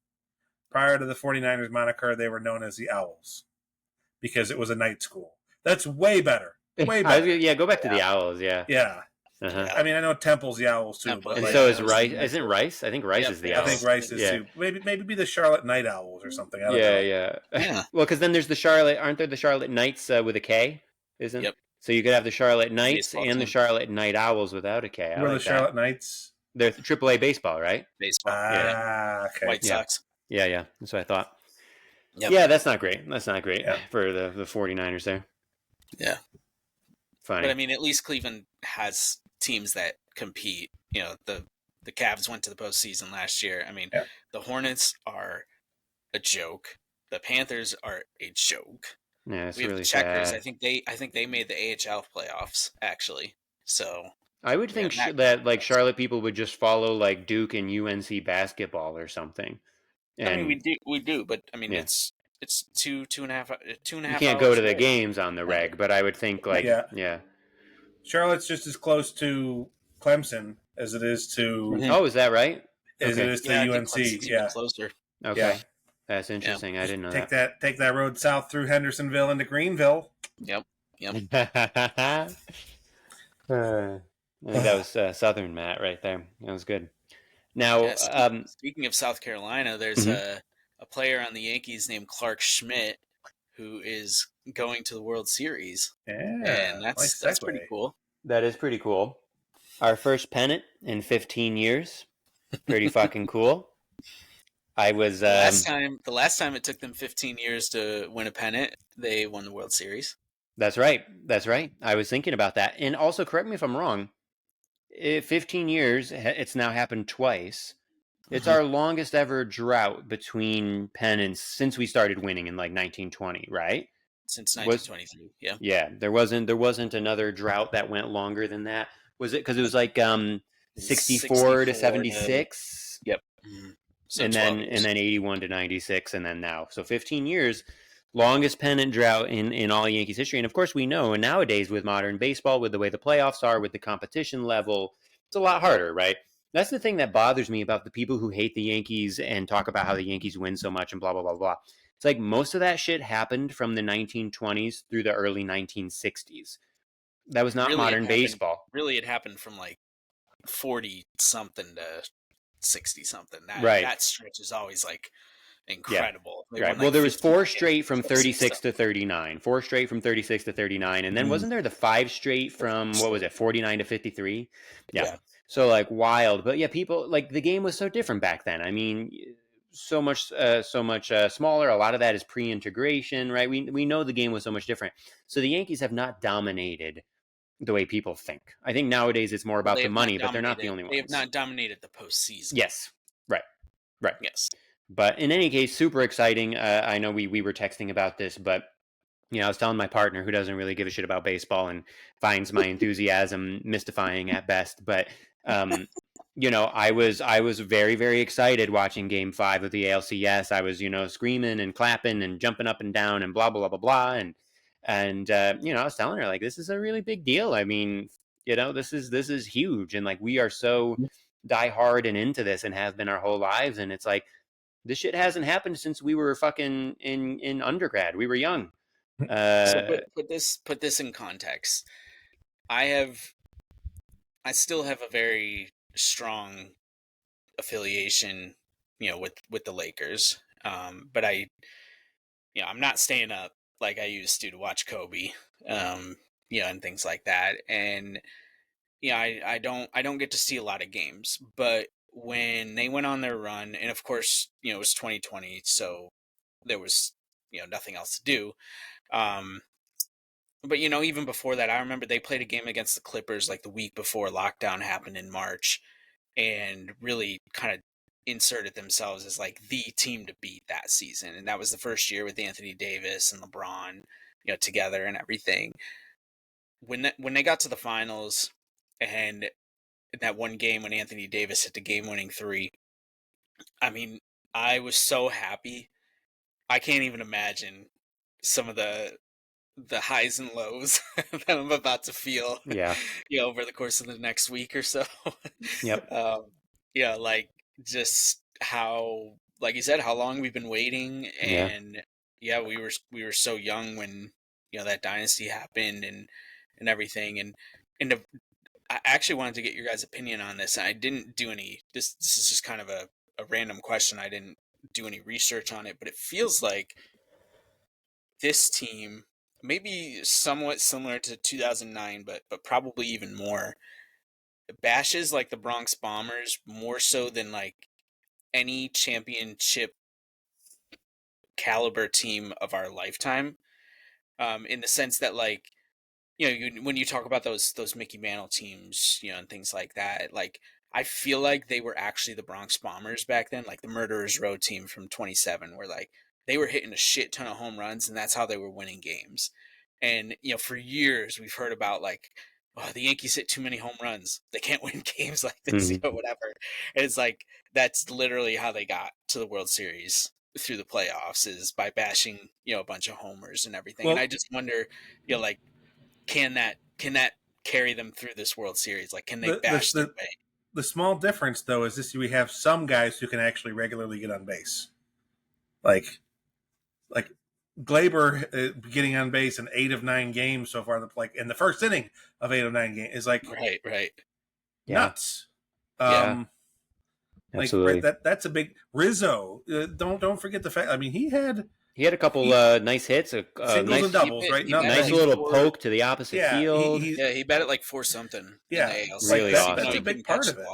Prior to the 49ers moniker, they were known as the Owls, because it was a night school. That's way better. Way better. Go back to the Owls, yeah. Yeah. Uh-huh. I mean, I know Temple's the Owls too. But and so is Rice. Isn't Rice? I think Rice is the Owls. I think Rice is too. Maybe be the Charlotte Night Owls or something. I don't know. Yeah. Well, because then there's the Charlotte. Aren't there the Charlotte Knights with a K? Isn't? Yep. So you could have the Charlotte Knights Baseball and team. the Charlotte Night Owls without a K. Who are the Charlotte Knights? They're AAA baseball, right? Baseball. Okay. White Sox. Yeah. That's what I thought. Yep. Yeah, that's not great. For the 49ers there. Yeah. Funny. But I mean, at least Cleveland has teams that compete. The the Cavs went to the postseason last year. I mean, Yeah. the Hornets are a joke. The Panthers are a joke. Yeah, it's We have really the Checkers. sad. I think they made the AHL playoffs actually. So I would we think got that like Charlotte people would just follow like Duke and UNC basketball or something. I mean, And we do, but I mean, yeah, it's two and a half you can't go hours to the away. games on the reg, but I would think like Yeah. yeah. Charlotte's just as close to Clemson as it is to Mhm. Oh, is that right? as it Okay. is to Yeah, I think UNC. Clemson's even Yeah, closer. Okay. yeah. That's interesting. I didn't know Take that road south through Hendersonville into Greenville. Yep. that. I think that was Southern Matt right there. That was good. Now, Yeah, speaking of South Carolina, there's Mhm. a player on the Yankees named Clark Schmidt who is going to the World Series, Yeah, and nice that's pretty segue. cool. that is pretty cool. Our first pennant in 15 years. Pretty fucking cool. I was The last time it took them 15 years to win a pennant, they won the World Series. That's right. That's right. I was thinking about that. And also, correct me if I'm wrong. 15 years, it's now happened twice. It's Mhm. our longest ever drought between pennants since we started winning in like 1920, right? Since Was 1923. Yeah. yeah, there wasn't another drought that went longer than that. Was it because it was like 64 to 76? Yep. Mhm. So And 12 then years. 81 to 96, and then now. So 15 years, longest pennant drought in all Yankees history. And of course we know, and nowadays with modern baseball, with the way the playoffs are, with the competition level, it's a lot harder, right? That's the thing that bothers me about the people who hate the Yankees and talk about how the Yankees win so much and blah blah blah blah. It's like most of that shit happened from the 1920s through the early 1960s. That was not modern baseball. Really, it happened from like 40 something to 60 something. Right. That stretch is always like incredible. They Right. won, Well, like, there was 15 four games. straight from That's 36 stuff. to 39. Four straight from 36 to 39. And then wasn't there the five straight from, what was it, 49 to 53? Yeah. So, like, wild. But yeah, people, like, the game was so different back then. I mean, so much smaller. A lot of that is pre-integration, right? We know the game was so much different. So the Yankees have not dominated the way people think. I think nowadays it's more about They the have not money, but they're not the only They have ones. not dominated the postseason. Yes. Right. Right. Yes. But in any case, super exciting. I know we were texting about this, but I was telling my partner, who doesn't really give a shit about baseball and finds my enthusiasm mystifying at best. But I was very, very excited watching Game 5 of the ALCS. I was screaming and clapping and jumping up and down and blah blah blah blah blah. And I was telling her, like, this is a really big deal. I mean, this is huge, and like we are so die hard and into this and have been our whole lives, and it's like, this shit hasn't happened since we were fucking in undergrad. We were young. So put this in context. I still have a very strong affiliation, with the Lakers. But I'm not staying up like I used to watch Kobe, and things like that. And I don't get to see a lot of games, but when they went on their run, and of course, it was 2020, so there was nothing else to do. But even before that, I remember they played a game against the Clippers like the week before lockdown happened in March, and really kind of inserted themselves as like the team to beat that season. And that was the first year with Anthony Davis and LeBron, together and everything. When they got to the finals, and in that one game when Anthony Davis hit the game-winning three, I mean, I was so happy. I can't even imagine some of the highs and lows that I'm about to feel, Yeah. over the course of the next week or so. Yep. Like just how, like you said, how long we've been waiting, Yeah. and we were so young when that dynasty happened and everything, and I actually wanted to get your guys' opinion on this. And I didn't do any. This is just kind of a random question. I didn't do any research on it, but it feels like this team, maybe somewhat similar to 2009, but probably even more, bashes like the Bronx Bombers more so than like any championship caliber team of our lifetime. In the sense that, like, when you talk about those Mickey Mantle teams, and things like that, like, I feel like they were actually the Bronx Bombers back then, like the Murderers Row team from 27, where like they were hitting a shit ton of home runs, and that's how they were winning games. And for years we've heard about like, oh, the Yankees hit too many home runs, they can't win games like this, whatever. And it's like that's literally how they got to the World Series through the playoffs, is by bashing a bunch of homers and everything. Well, and I just wonder, like, can that carry them through this World Series? Like, can they bash their way? The small difference, though, is this: we have some guys who can actually regularly get on base, like Glaber getting on base in 8 of 9 games so far. Like in the first inning of 8 of 9 games is like right, nuts. Yeah. Absolutely. That's a big Rizzo. Don't forget the fact. I mean, he had a couple nice hits, singles nice, and doubles, right? Nice little poke to the opposite field. He batted like 4 something. Yeah, really awesome. That's a big part of it.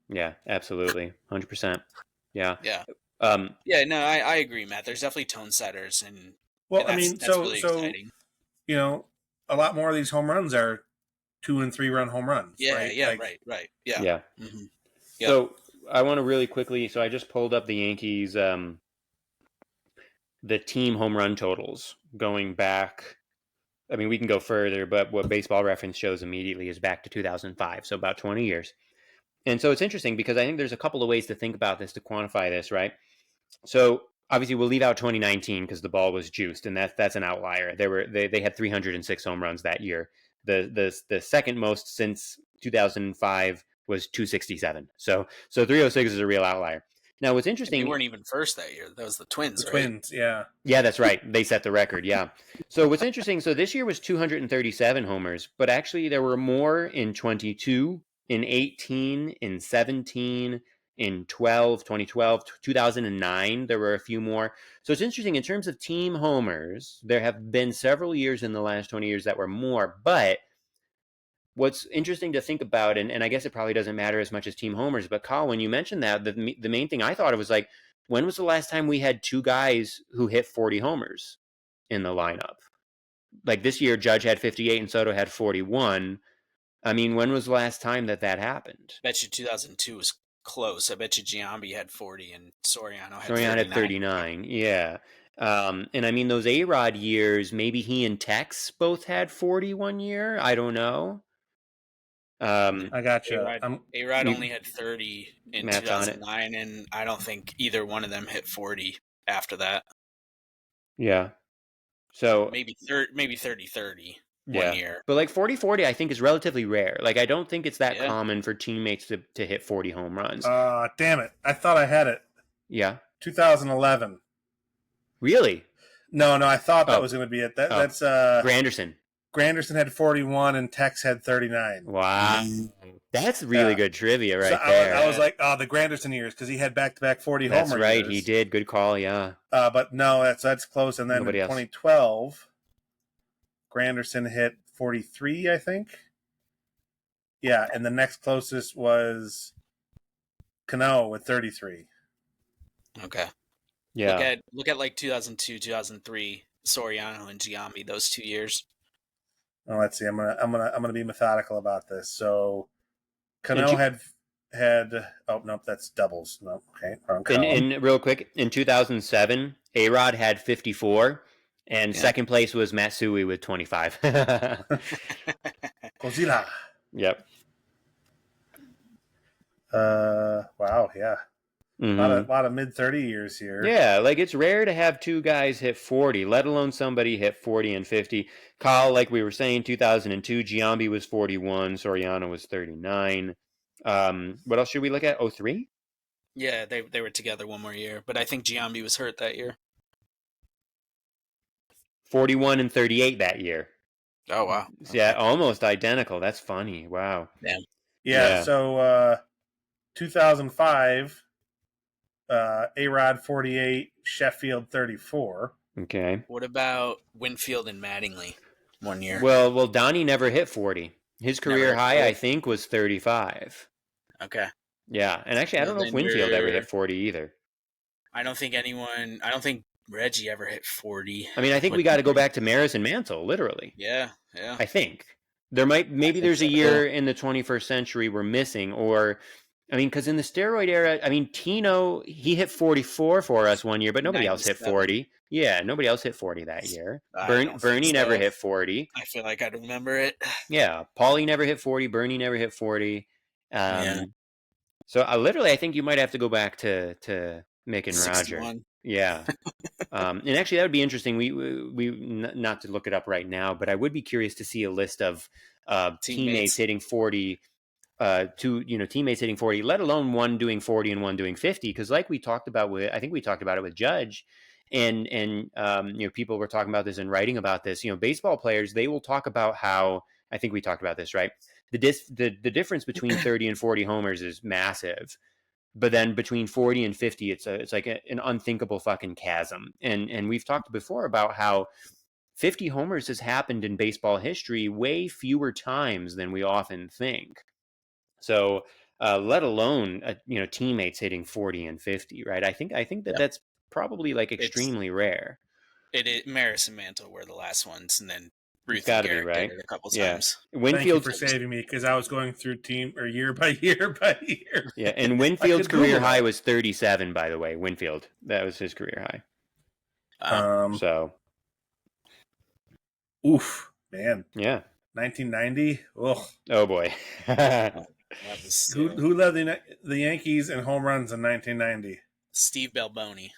Yeah, absolutely, 100%. Yeah, yeah. No, I agree, Matt. There's definitely tone setters, and that's really exciting. A lot more of these home runs are 2 and 3 run home runs. Yeah, right? Yeah, right. Yeah. Mm-hmm. Yep. So I want to really quickly. So I just pulled up the Yankees, the team home run totals going back. I mean, we can go further, but what Baseball Reference shows immediately is back to 2005, so about 20 years. And so it's interesting because I think there's a couple of ways to think about this, to quantify this, right? So obviously we'll leave out 2019 because the ball was juiced, and that's an outlier. They had 306 home runs that year. The second most since 2005 was 267. So 306 is a real outlier. Now, what's interesting, they weren't even first that year. That was the Twins. Twins, yeah. Yeah, that's right. They set the record, yeah. So what's interesting, so this year was 237 homers, but actually there were more in 22, in 18, in 17, in 2012, 2009, there were a few more. So it's interesting, in terms of team homers, there have been several years in the last 20 years that were more, but what's interesting to think about, and I guess it probably doesn't matter as much as team homers, but Kyle, when you mentioned that, the main thing I thought of was like, when was the last time we had 2 guys who hit 40 homers in the lineup? Like this year, Judge had 58 and Soto had 41. I mean, when was the last time that happened? I bet you 2002 was close. I bet you Giambi had 40 and Soriano had 39. Yeah. And I mean, those A-Rod years, maybe he and Tex both had 40 one year. I don't know. I got you. A-Rod only had 30 in 2009, and I don't think either one of them hit 40 after that. Yeah. So maybe 30-30 one year. But like 40-40 I think is relatively rare. Like I don't think it's that common for teammates to hit 40 home runs. Damn it. I thought I had it. Yeah. 2011. Really? No, I thought that was going to be it. That's Granderson. Granderson had 41 and Tex had 39. Wow. That's really good trivia there. I was like, the Granderson years, because he had back-to-back 40 homer That's right, years. He did. Good call, yeah. But no, that's close. And then Nobody in else. 2012, Granderson hit 43, I think. Yeah, and the next closest was Cano with 33. Okay. Yeah. Look at like 2002, 2003, Soriano and Giambi, those 2 years. Well, let's see. I'm gonna be methodical about this. So, Cano had. Oh nope, that's doubles. No, okay. Wrong column. And real quick, in 2007, A-Rod had 54, and second place was Matsui with 25. Godzilla. Yep. Wow. Yeah. Mm-hmm. A lot of mid-30 years here. Yeah, like it's rare to have 2 guys hit 40, let alone somebody hit 40 and 50. Kyle, like we were saying, 2002, Giambi was 41, Soriano was 39. What else should we look at? 03? Yeah, they were together one more year, but I think Giambi was hurt that year. 41 and 38 that year. Oh, wow. Okay. Yeah, almost identical. That's funny. Wow. Yeah. So 2005... A-Rod 48, Sheffield 34. Okay. What about Winfield and Mattingly one year? Well, Donnie never hit 40. His career high, I think, was 35. Okay. Yeah, and actually, I don't know if Winfield ever hit 40 either. I don't think Reggie ever hit 40. I mean, I think we got to go back to Maris and Mansell, literally. Yeah. I think. Maybe there's a year in the 21st century we're missing, or I mean, because in the steroid era, I mean, Tino, he hit 44 for us one year, but nobody else hit 97. 40. Yeah, nobody else hit 40 that year. I don't think Bernie never so. hit 40. I feel like I'd remember it. Yeah, Paulie never hit 40. Bernie never hit 40. Yeah. So literally, I think you might have to go back to Mick and Roger. 61. Yeah. And actually, that would be interesting. We not to look it up right now, but I would be curious to see a list of teammates hitting 40. Teammates hitting 40, let alone one doing 40 and one doing 50. Because like we talked about I think we talked about it with Judge, and people were talking about this and writing about this. Baseball players, they will talk about how, I think we talked about this, right? The difference between 30 and 40 homers is massive. But then between 40 and 50, it's like an unthinkable fucking chasm. And we've talked before about how 50 homers has happened in baseball history way fewer times than we often think. So, let alone teammates hitting 40 and 50, right? I think that that's probably like extremely rare. It is. Maris and Mantle were the last ones, and then Ruth Gotta and Garrett be, right? did it a couple Yeah. times. Thank you for saving me, because I was going through team or year by year by year. Yeah, and Winfield's career high was 37, by the way. Winfield, that was his career high. So, oof, man. Yeah. 1990. Oh boy. Who led the Yankees in home runs in 1990? Steve Balboni.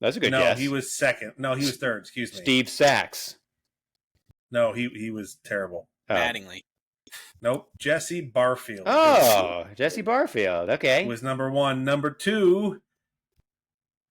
That's a good guess. No, he was second. No, he was third. Excuse me. Steve Sachs. No, he was terrible. Mattingly. Nope. Jesse Barfield. Oh, Jesse Barfield. Okay. Was number one. Number two,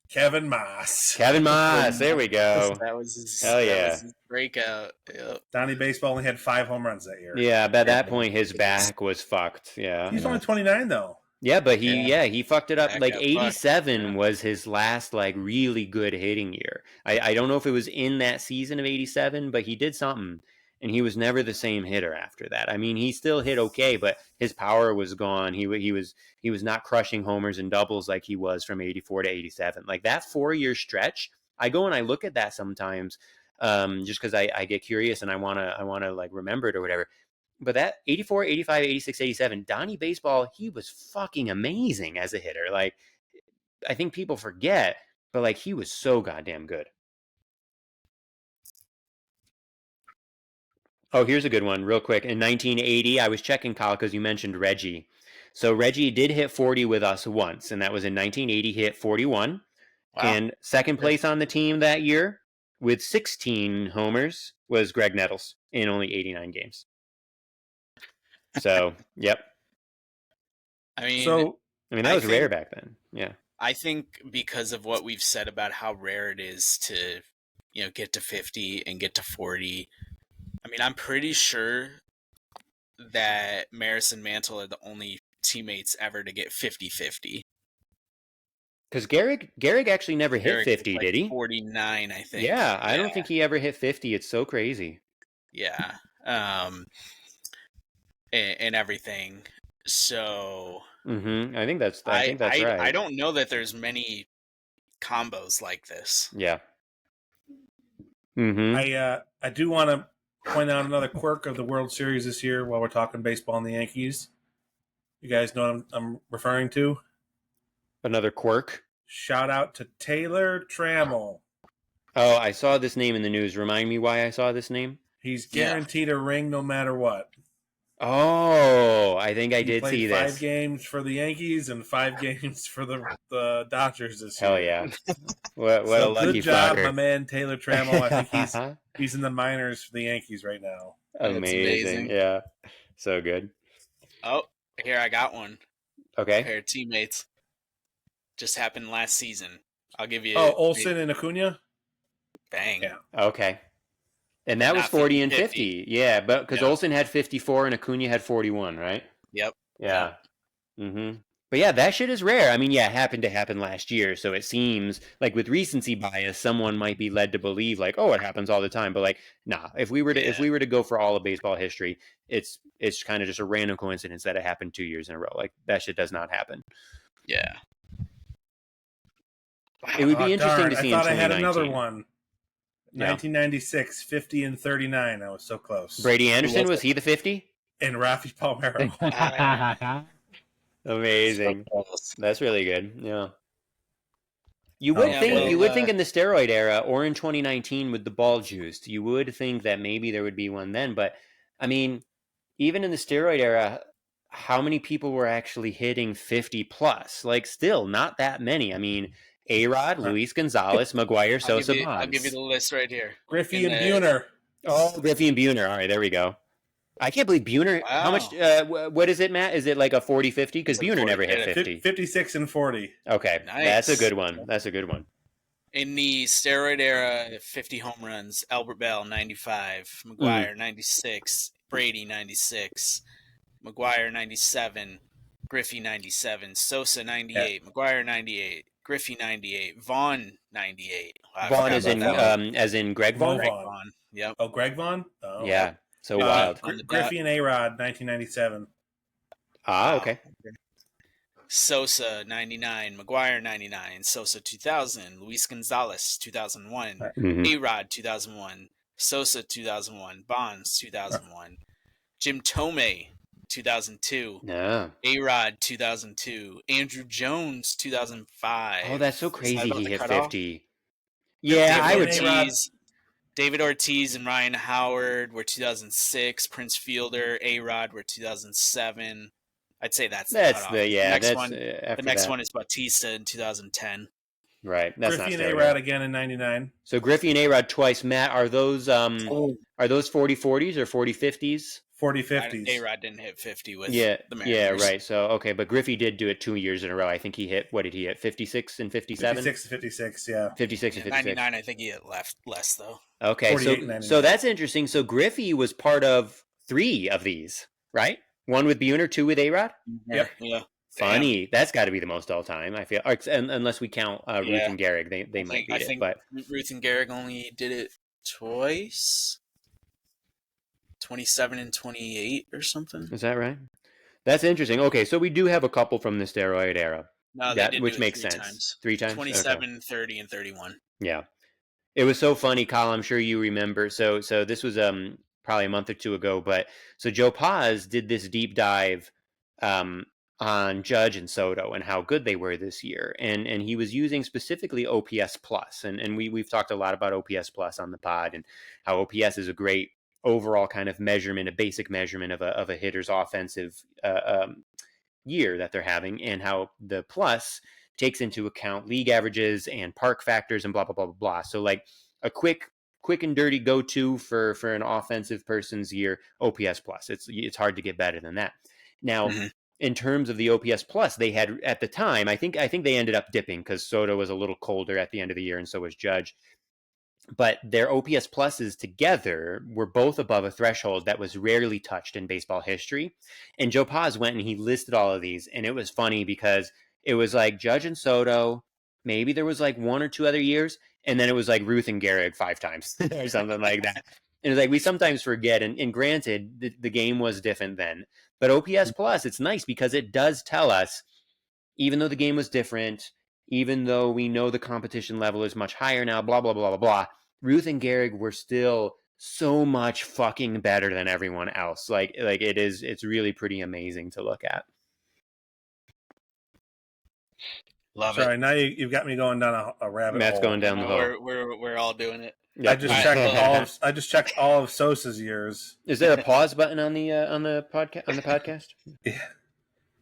Kevin Moss. Kevin Moss. There we go. That was his, hell yeah. That was his breakout. Yep. Donnie Baseball only had 5 home runs that year. Yeah, by that point his back was fucked. Yeah. He's only 29 though. Yeah, but he fucked it up. Back Like up, 87 was his last like really good hitting year. I don't know if it was in that season of 87, but he did something, and he was never the same hitter after that. I mean, he still hit okay, but his power was gone. He was not crushing homers and doubles like he was from 84 to 87. Like that 4-year stretch, I go and I look at that sometimes, just because I get curious and I wanna like remember it or whatever. But that 84, 85, 86, 87, Donnie Baseball, he was fucking amazing as a hitter. Like, I think people forget, but like he was so goddamn good. Oh, here's a good one, real quick. In 1980, I was checking, Kyle, because you mentioned Reggie. So Reggie did hit 40 with us once, and that was in 1980. He hit 41. Wow. And second place on the team that year with 16 homers was Greg Nettles in only 89 games. So, yep. I mean, that was rare back then. Yeah. I think because of what we've said about how rare it is to, get to 50 and get to 40. I mean, I'm pretty sure that Maris and Mantle are the only teammates ever to get 50-50. Because Garrick actually never hit 50, did he? 49, I think. Yeah, I don't think he ever hit 50. It's so crazy. Yeah. And everything. So I think that's right. I don't know that there's many combos like this. Yeah. I do want to point out another quirk of the World Series this year while we're talking baseball and the Yankees. You guys know what I'm referring to? Another quirk? Shout out to Taylor Trammell. Oh, I saw this name in the news. Remind me why I saw this name? He's guaranteed a ring no matter what. Oh, I think I did see this. 5 games for the Yankees and 5 games for the Dodgers this year. Hell yeah. What a lucky good job, fucker. my man Taylor Trammell. I think he's in the minors for the Yankees right now. Amazing. Yeah. So good. Oh, here I got one. Okay. A pair of teammates. Just happened last season. I'll give you. Oh, Olsen and Acuna? Bang. Yeah. Okay. And that was 40 and 50. Yeah, but because Olsen had 54 and Acuna had 41, right? Yep. Yeah. But yeah, that shit is rare. I mean, yeah, it happened to happen last year, so it seems like with recency bias, someone might be led to believe like, oh, it happens all the time. But like, nah. If we were to go for all of baseball history, it's kind of just a random coincidence that it happened 2 years in a row. Like that shit does not happen. Yeah. It would be interesting to see. I thought I had another one. 1996, 50 and 39. I was so close. Brady Anderson, was he the 50? And Rafi Palmeiro. Amazing. So close. That's really good. Yeah. You Oh, would yeah, think well, you would think in the steroid era or in 2019 with the ball juiced, you would think that maybe there would be one then. But I mean, even in the steroid era, how many people were actually hitting 50 plus? Like, still not that many. I mean, A-Rod, Luis Gonzalez, McGuire, Sosa, I'll give you Bonds. the list right here. Griffey In and the- Buhner. Oh, Griffey and Buhner. All right, there we go. I can't believe Buhner. How much? What is it, Matt? Is it like a 40-50? Because It's like Buhner 40, never hit yeah. 50. 56 and 40. Okay, Nice. that's a good one. That's a good one. In the steroid era, 50 home runs. Albert Bell, 95. McGuire, 96. Brady, 96. McGuire, 97. Griffey, 97. Sosa, 98. McGuire, 98. Griffey, 98. Vaughn, 98. Wow, I Vaughn forgot is about in that one. as in Greg Vaughn. Greg Vaughn. Vaughn. Yep. Oh, Greg Vaughn? Oh. Yeah, so wild. On the dot. Griffey and A-Rod, 1997. Ah, Wow. okay. Sosa, 99. McGuire, 99. Sosa, 2000. Luis Gonzalez, 2001. Mhm. A-Rod, 2001. Sosa, 2001. Bonds, 2001. Jim Tomei, 2002. Yeah. A-Rod, 2002. Andrew Jones, 2005. Oh, that's so Is that crazy. about He the hit cutoff? 50. Yeah, I would. David A-Rod. David Ortiz and Ryan Howard were 2006. Prince Fielder, A-Rod were 2007. I'd say that's the That's cutoff. the yeah. The next That's one. after The next that. one is Bautista in 2010. Right. That's Griffey not and steroid. A-Rod again in 99. So Griffey and A-Rod twice. Matt, are those 40-40s or 40-50s? 40-50s. A-Rod didn't hit 50 with Yeah, the yeah, Mariners. right. So okay, but Griffey did do it 2 years in a row. I think he hit. What did he hit? 56 and 57. 56 to 56, yeah. 56 Yeah, and 56. 99, I think he hit less though. Okay, 48 and so 99. so that's interesting. So Griffey was part of 3 of these, right? 1 with Buhner, 2 with A-Rod. Yep. Yeah. Funny, that's got to be the most all time. I feel, unless we count Ruth Yeah. and Gehrig, they might I beat it. think But Ruth and Gehrig only did it twice. 27 and 28 or something. is that right? That's interesting. Okay, so we do have a couple from the steroid era. No, That- they did which do it makes 3 sense. times. 3 times. 27, 30, and 31. Yeah. It was so funny, Kyle. I'm sure you remember. So this was probably a month or 2 ago, but so Joe Paz did this deep dive on Judge and Soto and how good they were this year. And he was using specifically OPS plus. And we've talked a lot about OPS plus on the pod and how OPS is a great overall kind of measurement, a basic measurement of a hitter's offensive year that they're having, and how the plus takes into account league averages and park factors and blah blah blah blah blah. So like a quick and dirty go-to for an offensive person's year, OPS plus. It's hard to get better than that. Now, in terms of the OPS plus, they had at the time, I think they ended up dipping because Soto was a little colder at the end of the year, and so was Judge. But their OPS pluses together were both above a threshold that was rarely touched in baseball history. And Joe Paz went and he listed all of these, and it was funny because it was like Judge and Soto, maybe there was like 1 or 2 other years, and then it was like Ruth and Gehrig 5 times or something like that. And it's like we sometimes forget, and granted, the game was different then. But OPS plus, it's nice because it does tell us, even though the game was different, even though we know the competition level is much higher now, blah, blah, blah, blah, blah, Ruth and Gehrig were still so much fucking better than everyone else. Like it's really pretty amazing to look at. Love Sorry, it. now you've got me going down a rabbit Matt's hole. going down the hole. We're all doing it. Yep. I just checked all of Sosa's years. Is there a pause button on the podcast? Yeah.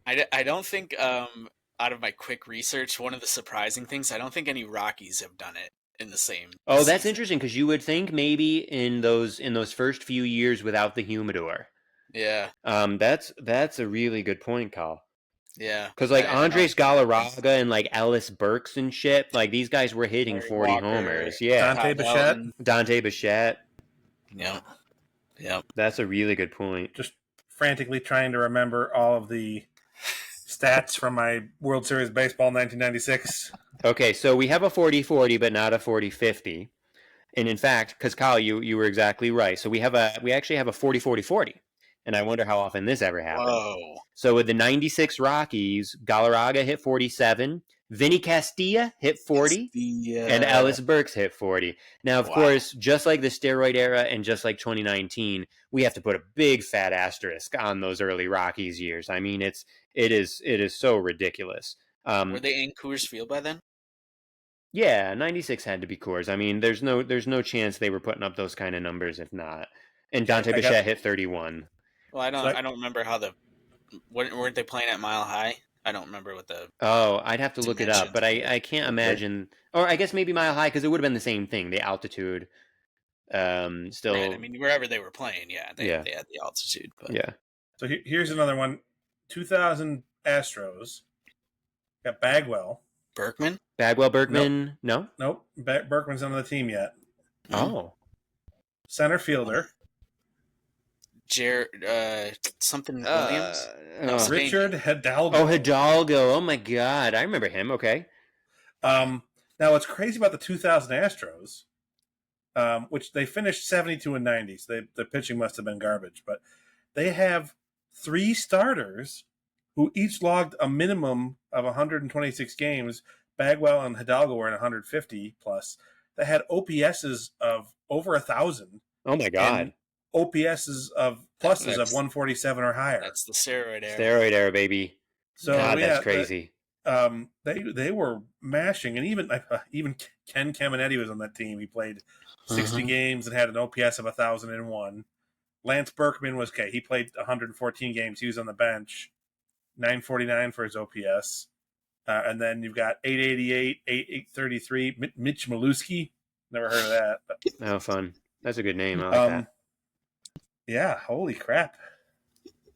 I don't think out of my quick research, one of the surprising things, I don't think any Rockies have done it in the same. Oh, that's season. interesting because you would think maybe in those first few years without the humidor. Yeah. That's a really good point, Kyle. Yeah. Because like I Andres Galarraga and like Ellis Burks and shit, like these guys were hitting Larry 40 Walker, homers. Yeah, Dante Bichette. Dante Bichette. Yep. Yep. That's a really good point. Just frantically trying to remember all of the stats from my World Series baseball 1996. Okay, so we have a 40-40, but not a 40-50. And in fact, because Kyle, you were exactly right. So we actually have a 40-40-40. And I wonder how often this ever happened. Whoa. So with the 96 Rockies, Galarraga hit 47, Vinny Castilla hit 40. And Ellis Burks hit 40. Now, of course, just like the steroid era and just like 2019, we have to put a big fat asterisk on those early Rockies years. I mean, it is so ridiculous. Were they in Coors Field by then? Yeah, 96 had to be Coors. I mean, there's no chance they were putting up those kind of numbers if not. And Dante Bichette hit 31. Well, I don't remember how weren't they playing at Mile High? I don't remember what the. Oh, I'd have to look it up, but I can't imagine. Or I guess maybe Mile High because it would have been the same thing. The altitude, still. Right. I mean, wherever they were playing, they had the altitude. But. Yeah. So here's another one. 2000 Astros got Bagwell. Berkman. Berkman. Nope. Berkman's not on the team yet. Oh. Center fielder. Something Williams. Richard Hidalgo. Oh, Hidalgo. Oh my God, I remember him. Okay. Now, what's crazy about the 2000 Astros, which they finished 72 and 90, so the pitching must have been garbage, but they have 3 starters who each logged a minimum of 126 games. Bagwell and Hidalgo were in 150 plus. They had OPSs of over 1,000. Oh my God. OPSs of pluses of 147 or higher. That's the steroid era. Steroid era, baby. So God, that's crazy. They were mashing, and even Ken Caminetti was on that team. He played 60 games and had an OPS of 1,001. Lance Berkman was okay. He played 114 games. He was on the bench, 949 for his OPS. And then you've got 888, 833. Mitch Maluski. Never heard of that. But, oh, fun. That's a good name. I like that. Yeah, holy crap.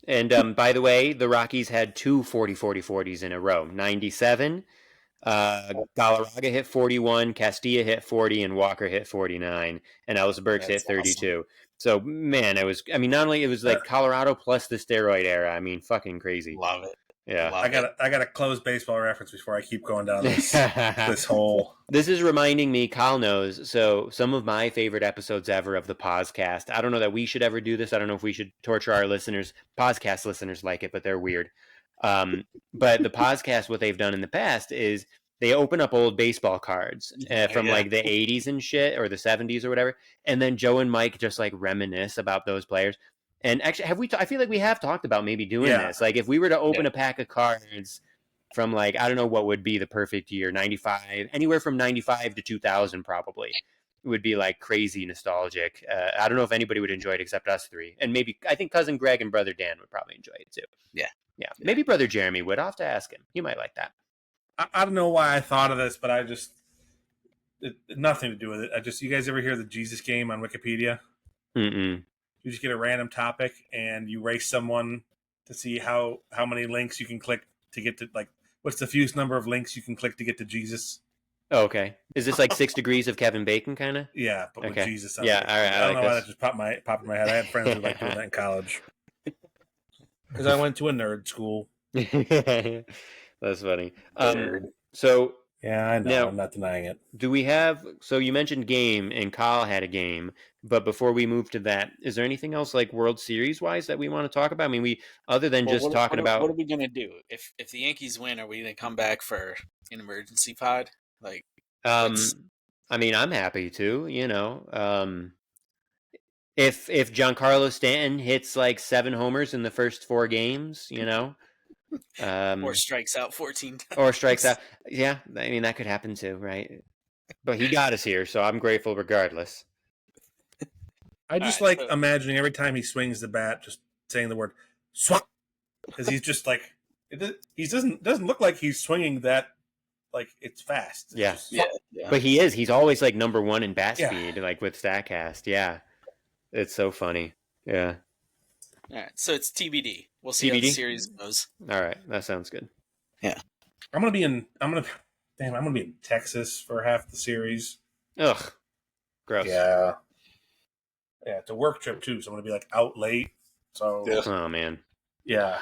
And by the way, the Rockies had 2 40-40-40s in a row. 97, Galarraga hit 41, Castilla hit 40, and Walker hit 49, and Ellis Burks hit 32. Awesome. So, man, not only it was like Colorado plus the steroid era. I mean, fucking crazy. Love it. Yeah, I got to close baseball reference before I keep going down this hole. This is reminding me, Kyle knows, so some of my favorite episodes ever of the podcast. I don't know that we should ever do this. I don't know if we should torture our listeners. Podcast listeners like it, but they're weird. But the podcast, what they've done in the past is they open up old baseball cards from like the 80s and shit, or the 70s or whatever, and then Joe and Mike just like reminisce about those players. And actually, I feel like we have talked about maybe doing this. Like if we were to open a pack of cards from like, I don't know what would be the perfect year, 95, anywhere from 95 to 2000 probably. It would be like crazy nostalgic. I don't know if anybody would enjoy it except us 3. And maybe, I think cousin Greg and brother Dan would probably enjoy it too. Yeah. Maybe brother Jeremy would. I'll have to ask him. He might like that. I don't know why I thought of this, but nothing to do with it. You guys ever hear the Jesus game on Wikipedia? Mm-mm. You just get a random topic and you race someone to see how many links you can click to get to, like, what's the fewest number of links you can click to get to Jesus. Oh, okay. Is this like 6 degrees of Kevin Bacon kind of? Yeah, but with Jesus on it. Yeah, all right. I don't know why that just popped in my head. I had friends who liked doing that in college. Because I went to a nerd school. That's funny. So yeah, I know. Now, I'm not denying it. Do we have? So you mentioned game, and Kyle had a game. But before we move to that, is there anything else like World Series wise that we want to talk about? I mean, other than just talking about what are we gonna do if the Yankees win? Are we gonna come back for an emergency pod? Like, I mean, I'm happy to. You know, if Giancarlo Stanton hits like 7 homers in the first 4 games, you know. Or strikes out 14 times. Or strikes out. Yeah, I mean, that could happen too, right? But he got us here, so I'm grateful regardless. I just imagining every time he swings the bat, just saying the word "swat," because he's just like he doesn't look like he's swinging that like it's fast. It's yeah. But he is. He's always like number 1 in bat speed, like with Statcast. Yeah, it's so funny. Yeah. All right, so it's TBD. We'll see how the series goes. All right, that sounds good. Yeah, I'm gonna be in Texas for half the series. Ugh, gross. Yeah, it's a work trip too, so I'm gonna be like out late. So, oh man, yeah,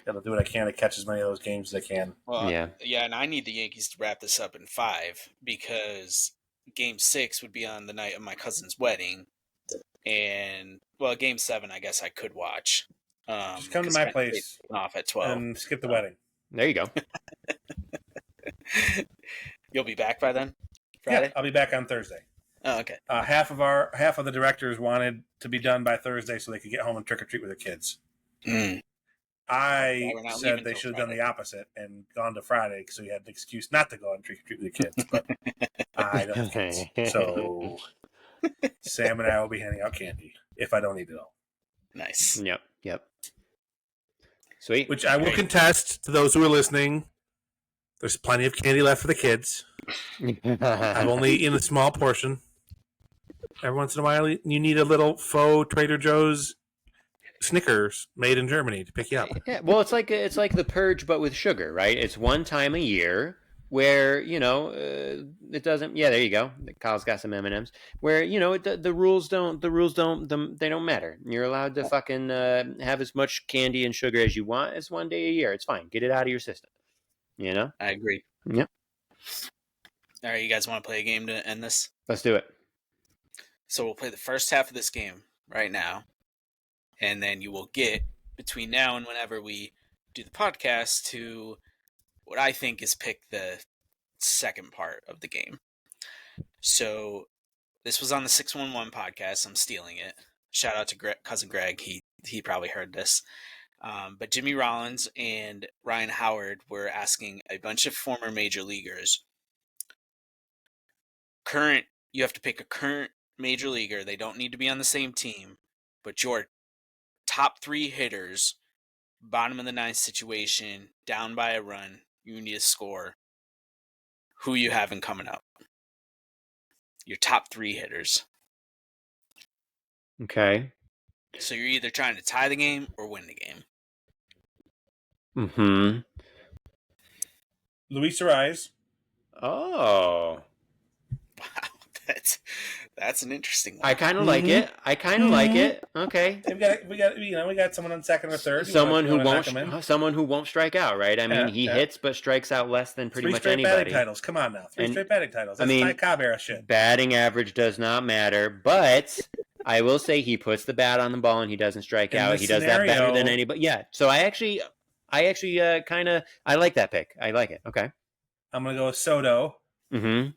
gotta do what I can to catch as many of those games as I can. Well, yeah, and I need the Yankees to wrap this up in 5 because Game 6 would be on the night of my cousin's wedding. And Game 7, I guess I could watch. Just come to my place off at 12 and skip the wedding. There you go. You'll be back by then? Yeah, Friday? I'll be back on Thursday. Oh, okay. Half of the directors wanted to be done by Thursday so they could get home and trick or treat with their kids. Mm. I We're not said leaving they till should have done Friday. the opposite and gone to Friday so you had an excuse not to go and trick or treat with the kids. But I don't have kids. So Sam and I will be handing out candy if I don't eat it all. Nice. Yep. Sweet. Which I will Great. contest to those who are listening. There's plenty of candy left for the kids. I've only eaten a small portion. Every once in a while, you need a little faux Trader Joe's Snickers made in Germany to pick you up. Yeah, well, it's like the purge, but with sugar, right? It's one time a year where it doesn't. Yeah, there you go. Kyle's got some M&Ms where the rules don't they don't matter. You're allowed to fucking have as much candy and sugar as you want as one day a year. It's fine. Get it out of your system. I agree. Yep. All right, you guys want to play a game to end this? Let's do it. So we'll play the first half of this game right now, and then you will get, between now and whenever we do the podcast, to what I think is pick the second part of the game. So this was on the 611 podcast. I'm stealing it. Shout out to cousin Greg. He probably heard this. But Jimmy Rollins and Ryan Howard were asking a bunch of former major leaguers. You have to pick a current major leaguer. They don't need to be on the same team, but your top 3 hitters, bottom of the ninth situation, down by a run, you need to score. Who you having coming up? Your top 3 hitters. Okay. So you're either trying to tie the game or win the game. Mm-hmm. Luis Ariz. Oh. Wow, that's an interesting one. I kind of like it. Like it. Okay. We got someone on second or third. Someone who won't strike out, right? I mean, he hits but strikes out less than pretty 3 much straight anybody. batting titles. Come on now, 3 straight batting titles. That's Ty Cobb era shit. Batting average does not matter, but I will say he puts the bat on the ball and he doesn't strike out. He does that better than anybody. Yeah. So I actually kind of I like that pick. I like it. Okay. I'm gonna go with Soto. Mm-hmm.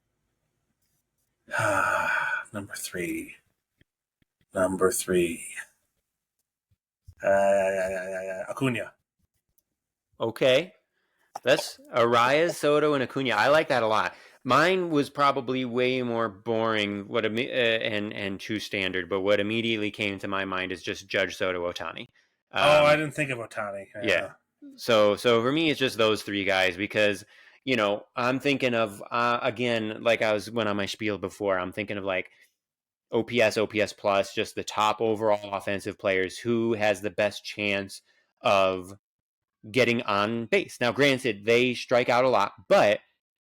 Number three. Acuna. Okay. That's Arias, Soto, and Acuna. I like that a lot. Mine was probably way more boring and too standard, but what immediately came to my mind is just Judge, Soto, Ohtani. I didn't think of Ohtani. Yeah. So for me, it's just those 3 guys because, I'm thinking of, again, like I went on my spiel before, I'm thinking of like OPS plus, just the top overall offensive players who has the best chance of getting on base. Now, granted, they strike out a lot, but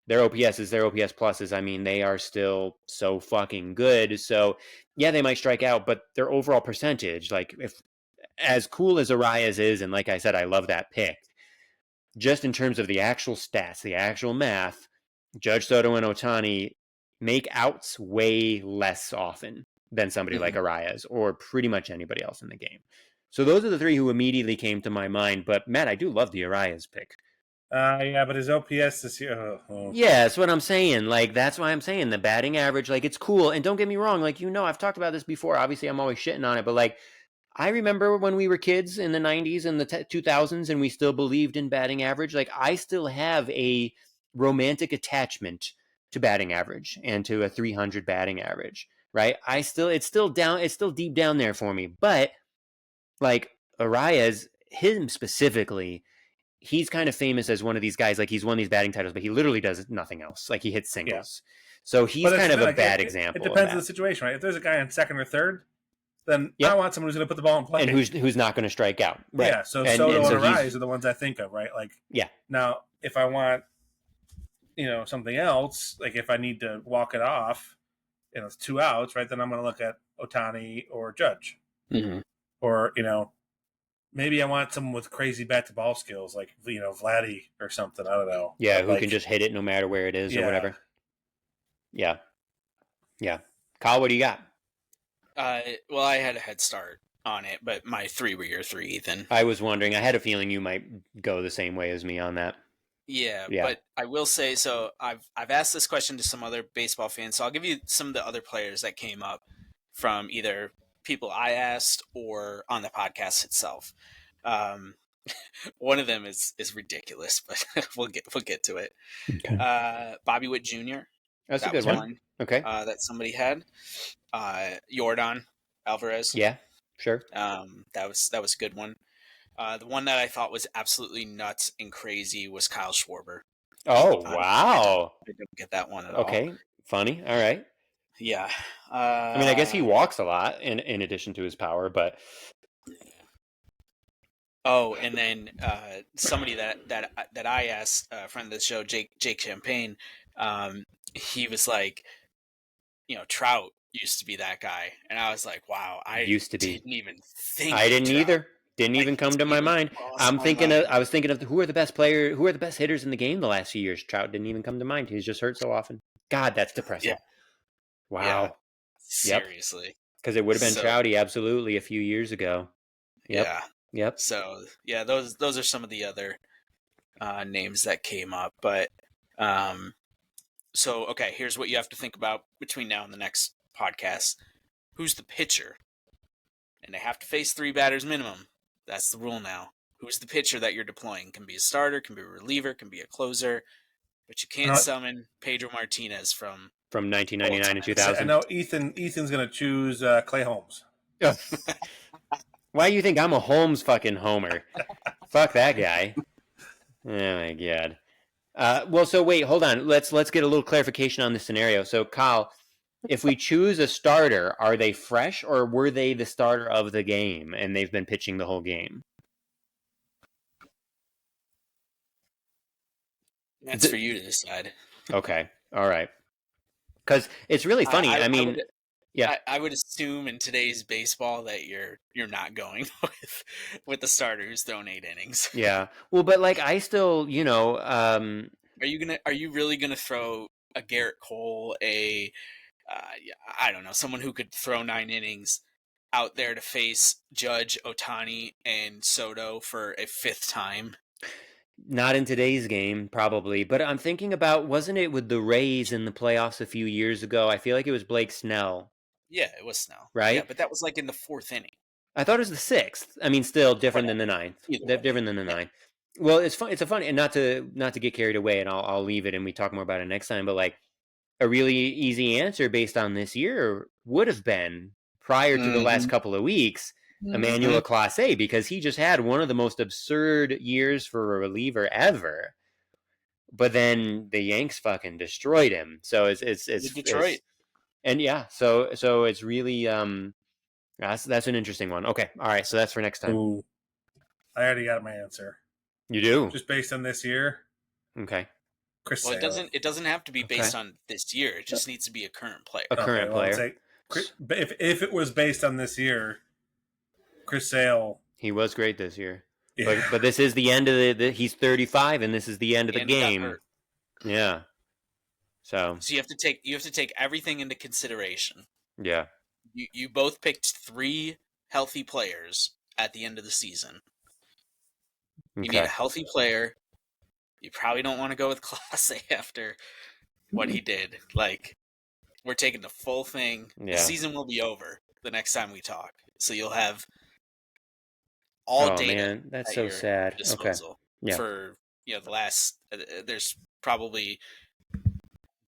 their OPS pluses. I mean, they are still so fucking good. So yeah, they might strike out, but their overall percentage, like if as cool as Arias is, and like I said, I love that pick. Just in terms of the actual stats, the actual math, Judge, Soto, and Ohtani make outs way less often than somebody like Arias or pretty much anybody else in the game. So those are the 3 who immediately came to my mind. But Matt, I do love the Arias pick. Yeah, but his OPS this year. Yeah, that's what I'm saying. Like, that's why I'm saying the batting average, like, it's cool. And don't get me wrong, like, I've talked about this before. Obviously, I'm always shitting on it, but like, I remember when we were kids in the 90s and the 2000s and we still believed in batting average. Like, I still have a romantic attachment to batting average and to a 300 batting average, right? It's still deep down there for me. But like Arias, him specifically, he's kind of famous as one of these guys. Like, he's won these batting titles, but he literally does nothing else. Like, he hits singles. Yeah. So he's kind of a bad example. It depends on the situation, right? If there's a guy on second or third, then I want someone who's going to put the ball in play. And who's not going to strike out. Right. Yeah, so Soto and Arias are the ones I think of, right? Like, yeah. Now, if I want, something else, like if I need to walk it off, it's 2 outs, right? Then I'm going to look at Ohtani or Judge. Mm-hmm. Or, maybe I want someone with crazy bat-to-ball skills, like, Vladdy or something. I don't know. Yeah, who can just hit it no matter where it is or whatever. Yeah. Yeah. Kyle, what do you got? Well, I had a head start on it, but my 3 were your 3, Ethan. I was wondering. I had a feeling you might go the same way as me on that. Yeah, Yeah. but I will say, so I've asked this question to some other baseball fans, so I'll give you some of the other players that came up from either people I asked or on the podcast itself. Um, one of them is ridiculous, but we'll get to it. Okay. Bobby Witt Jr. That's a That good was one. one Okay. that somebody had. Yordan Alvarez. Yeah, sure. That was a good one. The one that I thought was absolutely nuts and crazy was Kyle Schwarber. Oh, I wow. didn't get that one at all. Okay, funny. All right. Yeah. I mean, I guess he walks a lot in addition to his power, but Oh, and then somebody that I asked, a friend of the show, Jake Champagne, he was like, Trout used to be that guy, and I was like, wow, I used to be. didn't even think. I didn't Trout. either. Didn't Like, even come to didn't my even mind. cross I my was thinking of who are the best hitters in the game the last few years. Trout didn't even come to mind. He's just hurt so often. God, that's depressing. Yeah. Wow. Seriously. Because it would have been So- Trouty absolutely a few years ago. Yep. Yeah. Yep. So yeah, those are some of the other names that came up. But so okay, here's what you have to think about between now and the next podcast. Who's the pitcher? And they have to face 3 batters minimum. That's the rule now. Who's the pitcher that you're deploying? Can be a starter, can be a reliever, can be a closer, but you can't summon Pedro Martinez from 1999 and I 2000. know Ethan's going to choose Clay Holmes. Why do you think I'm a Holmes fucking homer? Fuck that guy. Oh my god. Well, so wait, hold on. Let's get a little clarification on this scenario. So, Kyle, if we choose a starter, are they fresh or were they the starter of the game and they've been pitching the whole game? That's for you to decide. Okay. All right. Because it's really funny. I mean, yeah. I would assume in today's baseball that you're not going with the starter who's thrown 8 innings. Yeah. Well, but like I still, Are you really gonna throw a Garrett Cole, I don't know, someone who could throw 9 innings out there to face Judge, Ohtani, and Soto for a 5th time? not in today's game, probably. But I'm thinking about, wasn't it with the Rays in the playoffs a few years ago? I feel like it was Blake Snell. Yeah, it was Snell. Right? Yeah, but that was like in the 4th inning. I thought it was the 6th. I mean, still different than the 9th. Different than the 9th. Well, it's fun. It's a fun, and not to get carried away, and I'll leave it, and we talk more about it next time. But like a really easy answer based on this year would have been prior to the last couple of weeks, Emmanuel Clase, because he just had one of the most absurd years for a reliever ever. But then the Yanks fucking destroyed him. So it's Detroit. And yeah, so it's really that's an interesting one. Okay, all right, so that's for next time. Ooh. I already got my answer. You do? Just based on this year. Okay. Chris Well, Sale. it doesn't have to be based on this year. It just needs to be a current player. A current player. Say, if it was based on this year, Chris Sale. He was great this year. Yeah. But this is the end of he's 35 and this is the end of the And he got game. hurt. Yeah. So you have to take everything into consideration. yeah. You both picked 3 healthy players at the end of the season. You need a healthy player. You probably don't want to go with Clase after what he did. Like, we're taking the full thing. Yeah. The season will be over the next time we talk. So you'll have all data. Man, that's at so your sad. disposal Okay. Yeah. for the last. There's probably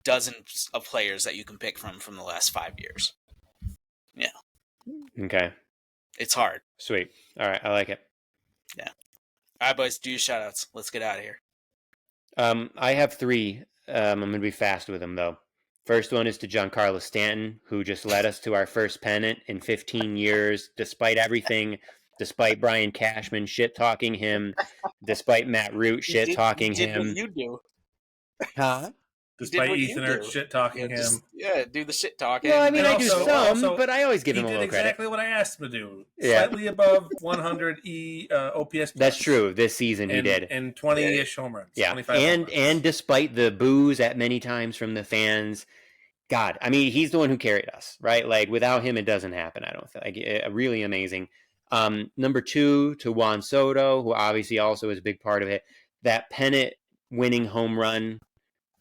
dozens of players that you can pick from the last 5 years. Yeah. Okay. It's hard. Sweet. All right, I like it. Yeah. All right, boys, do your shout-outs. Let's get out of here. I have 3. I'm going to be fast with them, though. First one is to Giancarlo Stanton, who just led us to our first pennant in 15 years, despite everything, despite Brian Cashman shit-talking him, despite Matt Root shit-talking him. What you do. Huh? Despite what Ethan you Ertz do. shit talking him. Do the shit talking. Well, I mean, And I do some, but I always give He him a did little credit. exactly what I asked him to do. Yeah. Slightly above 100 OPS. Plus. That's true. This season he did. And 20-ish home runs. Yeah, 25 home runs. and despite the boos at many times from the fans, God, I mean, he's the one who carried us, right? Like, without him, it doesn't happen, I don't think. Like, really amazing. Number 2, to Juan Soto, who obviously also is a big part of it. That pennant winning home run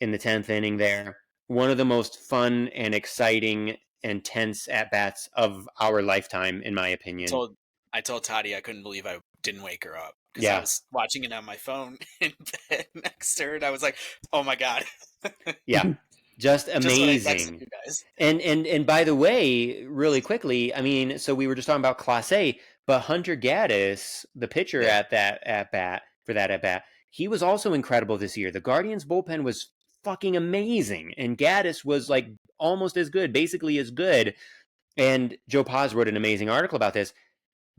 in the 10th inning there. One of the most fun and exciting and tense at-bats of our lifetime, in my opinion. I told Toddy I couldn't believe I didn't wake her up because Yeah. I was watching it on my phone in bed next to her, and I was like, "Oh my god!" Yeah, just Just when I texted amazing. you guys. And by the way, really quickly, I mean, so we were just talking about Class A, but Hunter Gaddis, the pitcher Yeah. at that at bat, he was also incredible this year. The Guardians bullpen was fucking amazing, and Gaddis was like almost as good, basically as good. And Joe Paz wrote an amazing article about this.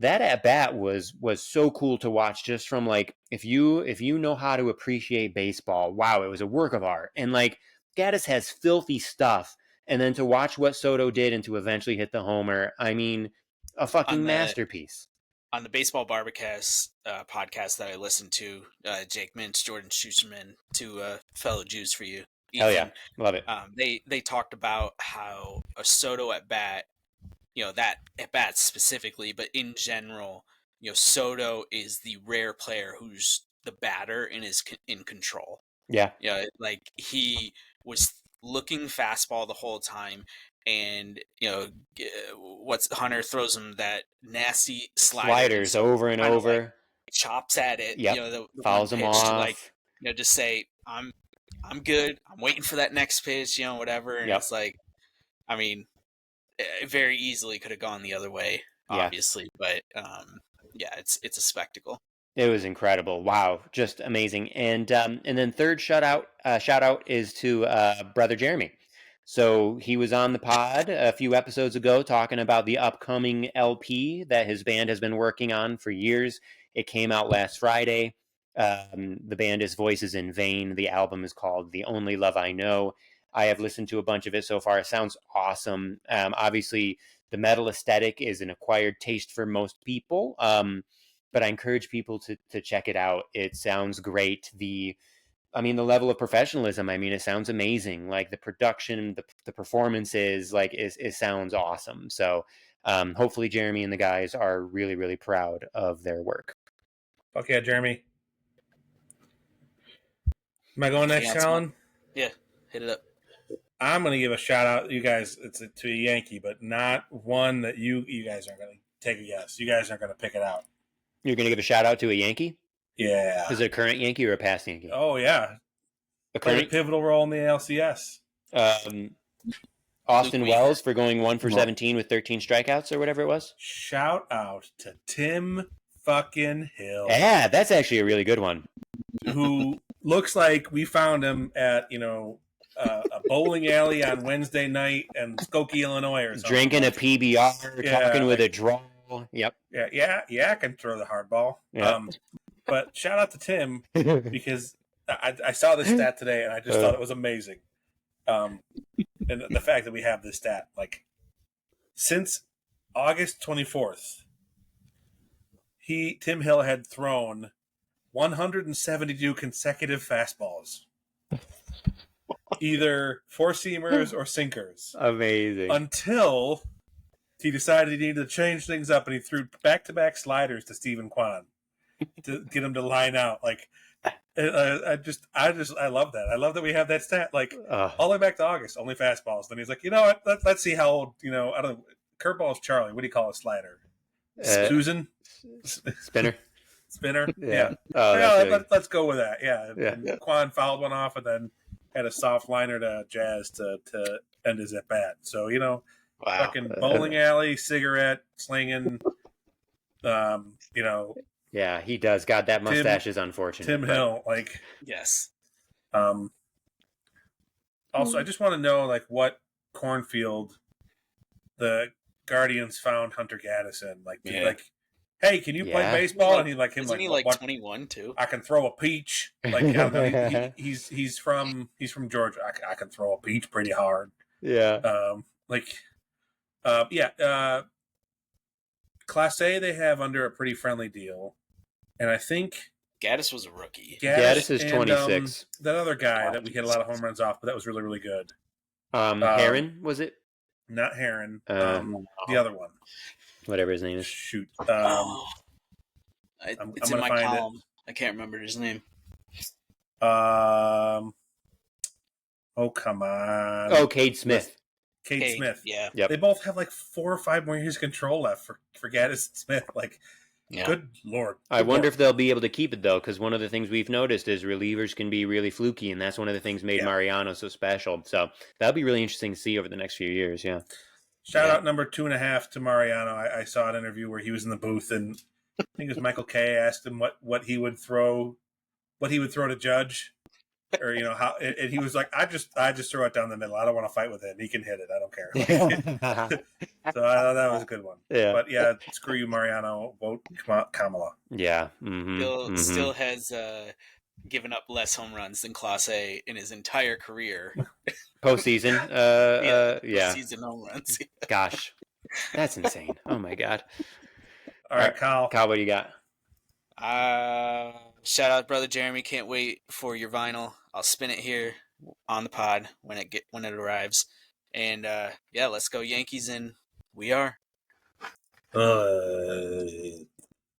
That at bat was so cool to watch, just from like, if you know how to appreciate baseball, wow, it was a work of art. And like, Gaddis has filthy stuff, and then to watch what Soto did and to eventually hit the homer, I mean, a fucking masterpiece. On the Baseball Barbacast podcast that I listened to, Jake Mintz, Jordan Schusterman, two fellow Jews for you. Hell yeah, love it. They talked about how a Soto at bat, that at bat specifically, but in general, Soto is the rare player who's the batter and is in control. Yeah. Like he was looking fastball the whole time, and what's Hunter throws him that nasty sliders over and over, like, chops at it. Yep. The fouls him off. To, like, just say I'm good. I'm waiting for that next pitch. Whatever. And it's like, I mean, it very easily could have gone the other way, obviously, but it's a spectacle. It was incredible. Wow, just amazing. And then third shout out is to brother Jeremy. So he was on the pod a few episodes ago talking about the upcoming LP that his band has been working on for years. It came out last Friday. The band is Voices in Vain. The album is called The Only Love I Know. I have listened to a bunch of it so far. It sounds awesome. Obviously, the metal aesthetic is an acquired taste for most people. But I encourage people to check it out. It sounds great. The level of professionalism, it sounds amazing. Like the production, the performances, like it sounds awesome. So hopefully Jeremy and the guys are really, really proud of their work. Fuck yeah, Jeremy. Am I going next, Colin? Yeah, hit it up. I'm going to give a shout out, you guys. It's to a Yankee, but not one that you guys aren't going to take a guess. You guys aren't going to pick it out. You're going to give a shout out to a Yankee? Yeah. Is it a current Yankee or a past Yankee? Oh, yeah. Played a pivotal role in the ALCS. Austin Wells for going 1 for 17 with 13 strikeouts or whatever it was. Shout out to Tim fucking Hill. Yeah, that's actually a really good one. Who looks like we found him at, a bowling alley on Wednesday night in Skokie, Illinois or something. Drinking a PBR, talking with a draw. Yep. Yeah, I can throw the hard ball. Yeah. But shout out to Tim because I saw this stat today and I just thought it was amazing. And the fact that we have this stat, like, since August 24th, Tim Hill had thrown 172 consecutive fastballs. Either four-seamers or sinkers. Amazing. Until he decided he needed to change things up, and he threw back-to-back sliders to Stephen Kwan to get him to line out. Like, I love that. I love that we have that stat. Like, all the way back to August, only fastballs. Then he's like, you know what? Let's see how old. I don't know. Curveball's Charlie. What do you call a slider? Susan. Spinner. Yeah. Let's go with that. Yeah. And Kwan fouled one off, and then had a soft liner to Jazz to end his at bat. So fucking bowling alley, cigarette slinging. Yeah, he does. God, that mustache is unfortunate. Tim Hill, like, yes. Also, I just want to know, like, what cornfield the Guardians found Hunter Gaddis in. Like, hey, can you play baseball? And Isn't he 21 too? I can throw a peach. Like, I don't know, he's from Georgia. I can throw a peach pretty hard. Yeah. Class A they have under a pretty friendly deal, and I think Gaddis was a rookie. Gaddis is 26. That other guy that we hit a lot of home runs off, but that was really, really good. Heron, was it? Not Heron. The other one. Whatever his name is. Shoot. It's in my column. I can't remember his name. Oh, come on. Oh, Cade Smith. Cade Smith. Yeah. Yep. They both have like 4 or 5 more years of control left for Gaddis and Smith. Like, Yeah. good Lord. I wonder if they'll be able to keep it, though, because one of the things we've noticed is relievers can be really fluky, and that's one of the things made Mariano so special. So that'll be really interesting to see over the next few years, yeah. Shout out number 2.5 to Mariano. I saw an interview where he was in the booth, and I think it was Michael Kay asked him what he would throw to Judge, or how, and he was like, I just throw it down the middle. I don't want to fight with it. And he can hit it. I don't care. So I thought that was a good one. Yeah. But yeah, screw you, Mariano. Vote Kamala. Yeah. Still has given up less home runs than Clase in his entire career. Postseason. Postseason home runs. Gosh, that's insane. Oh my God. All right, Kyle. Kyle, what do you got? Shout out, brother Jeremy. Can't wait for your vinyl. I'll spin it here on the pod when it arrives. And let's go Yankees, and we are.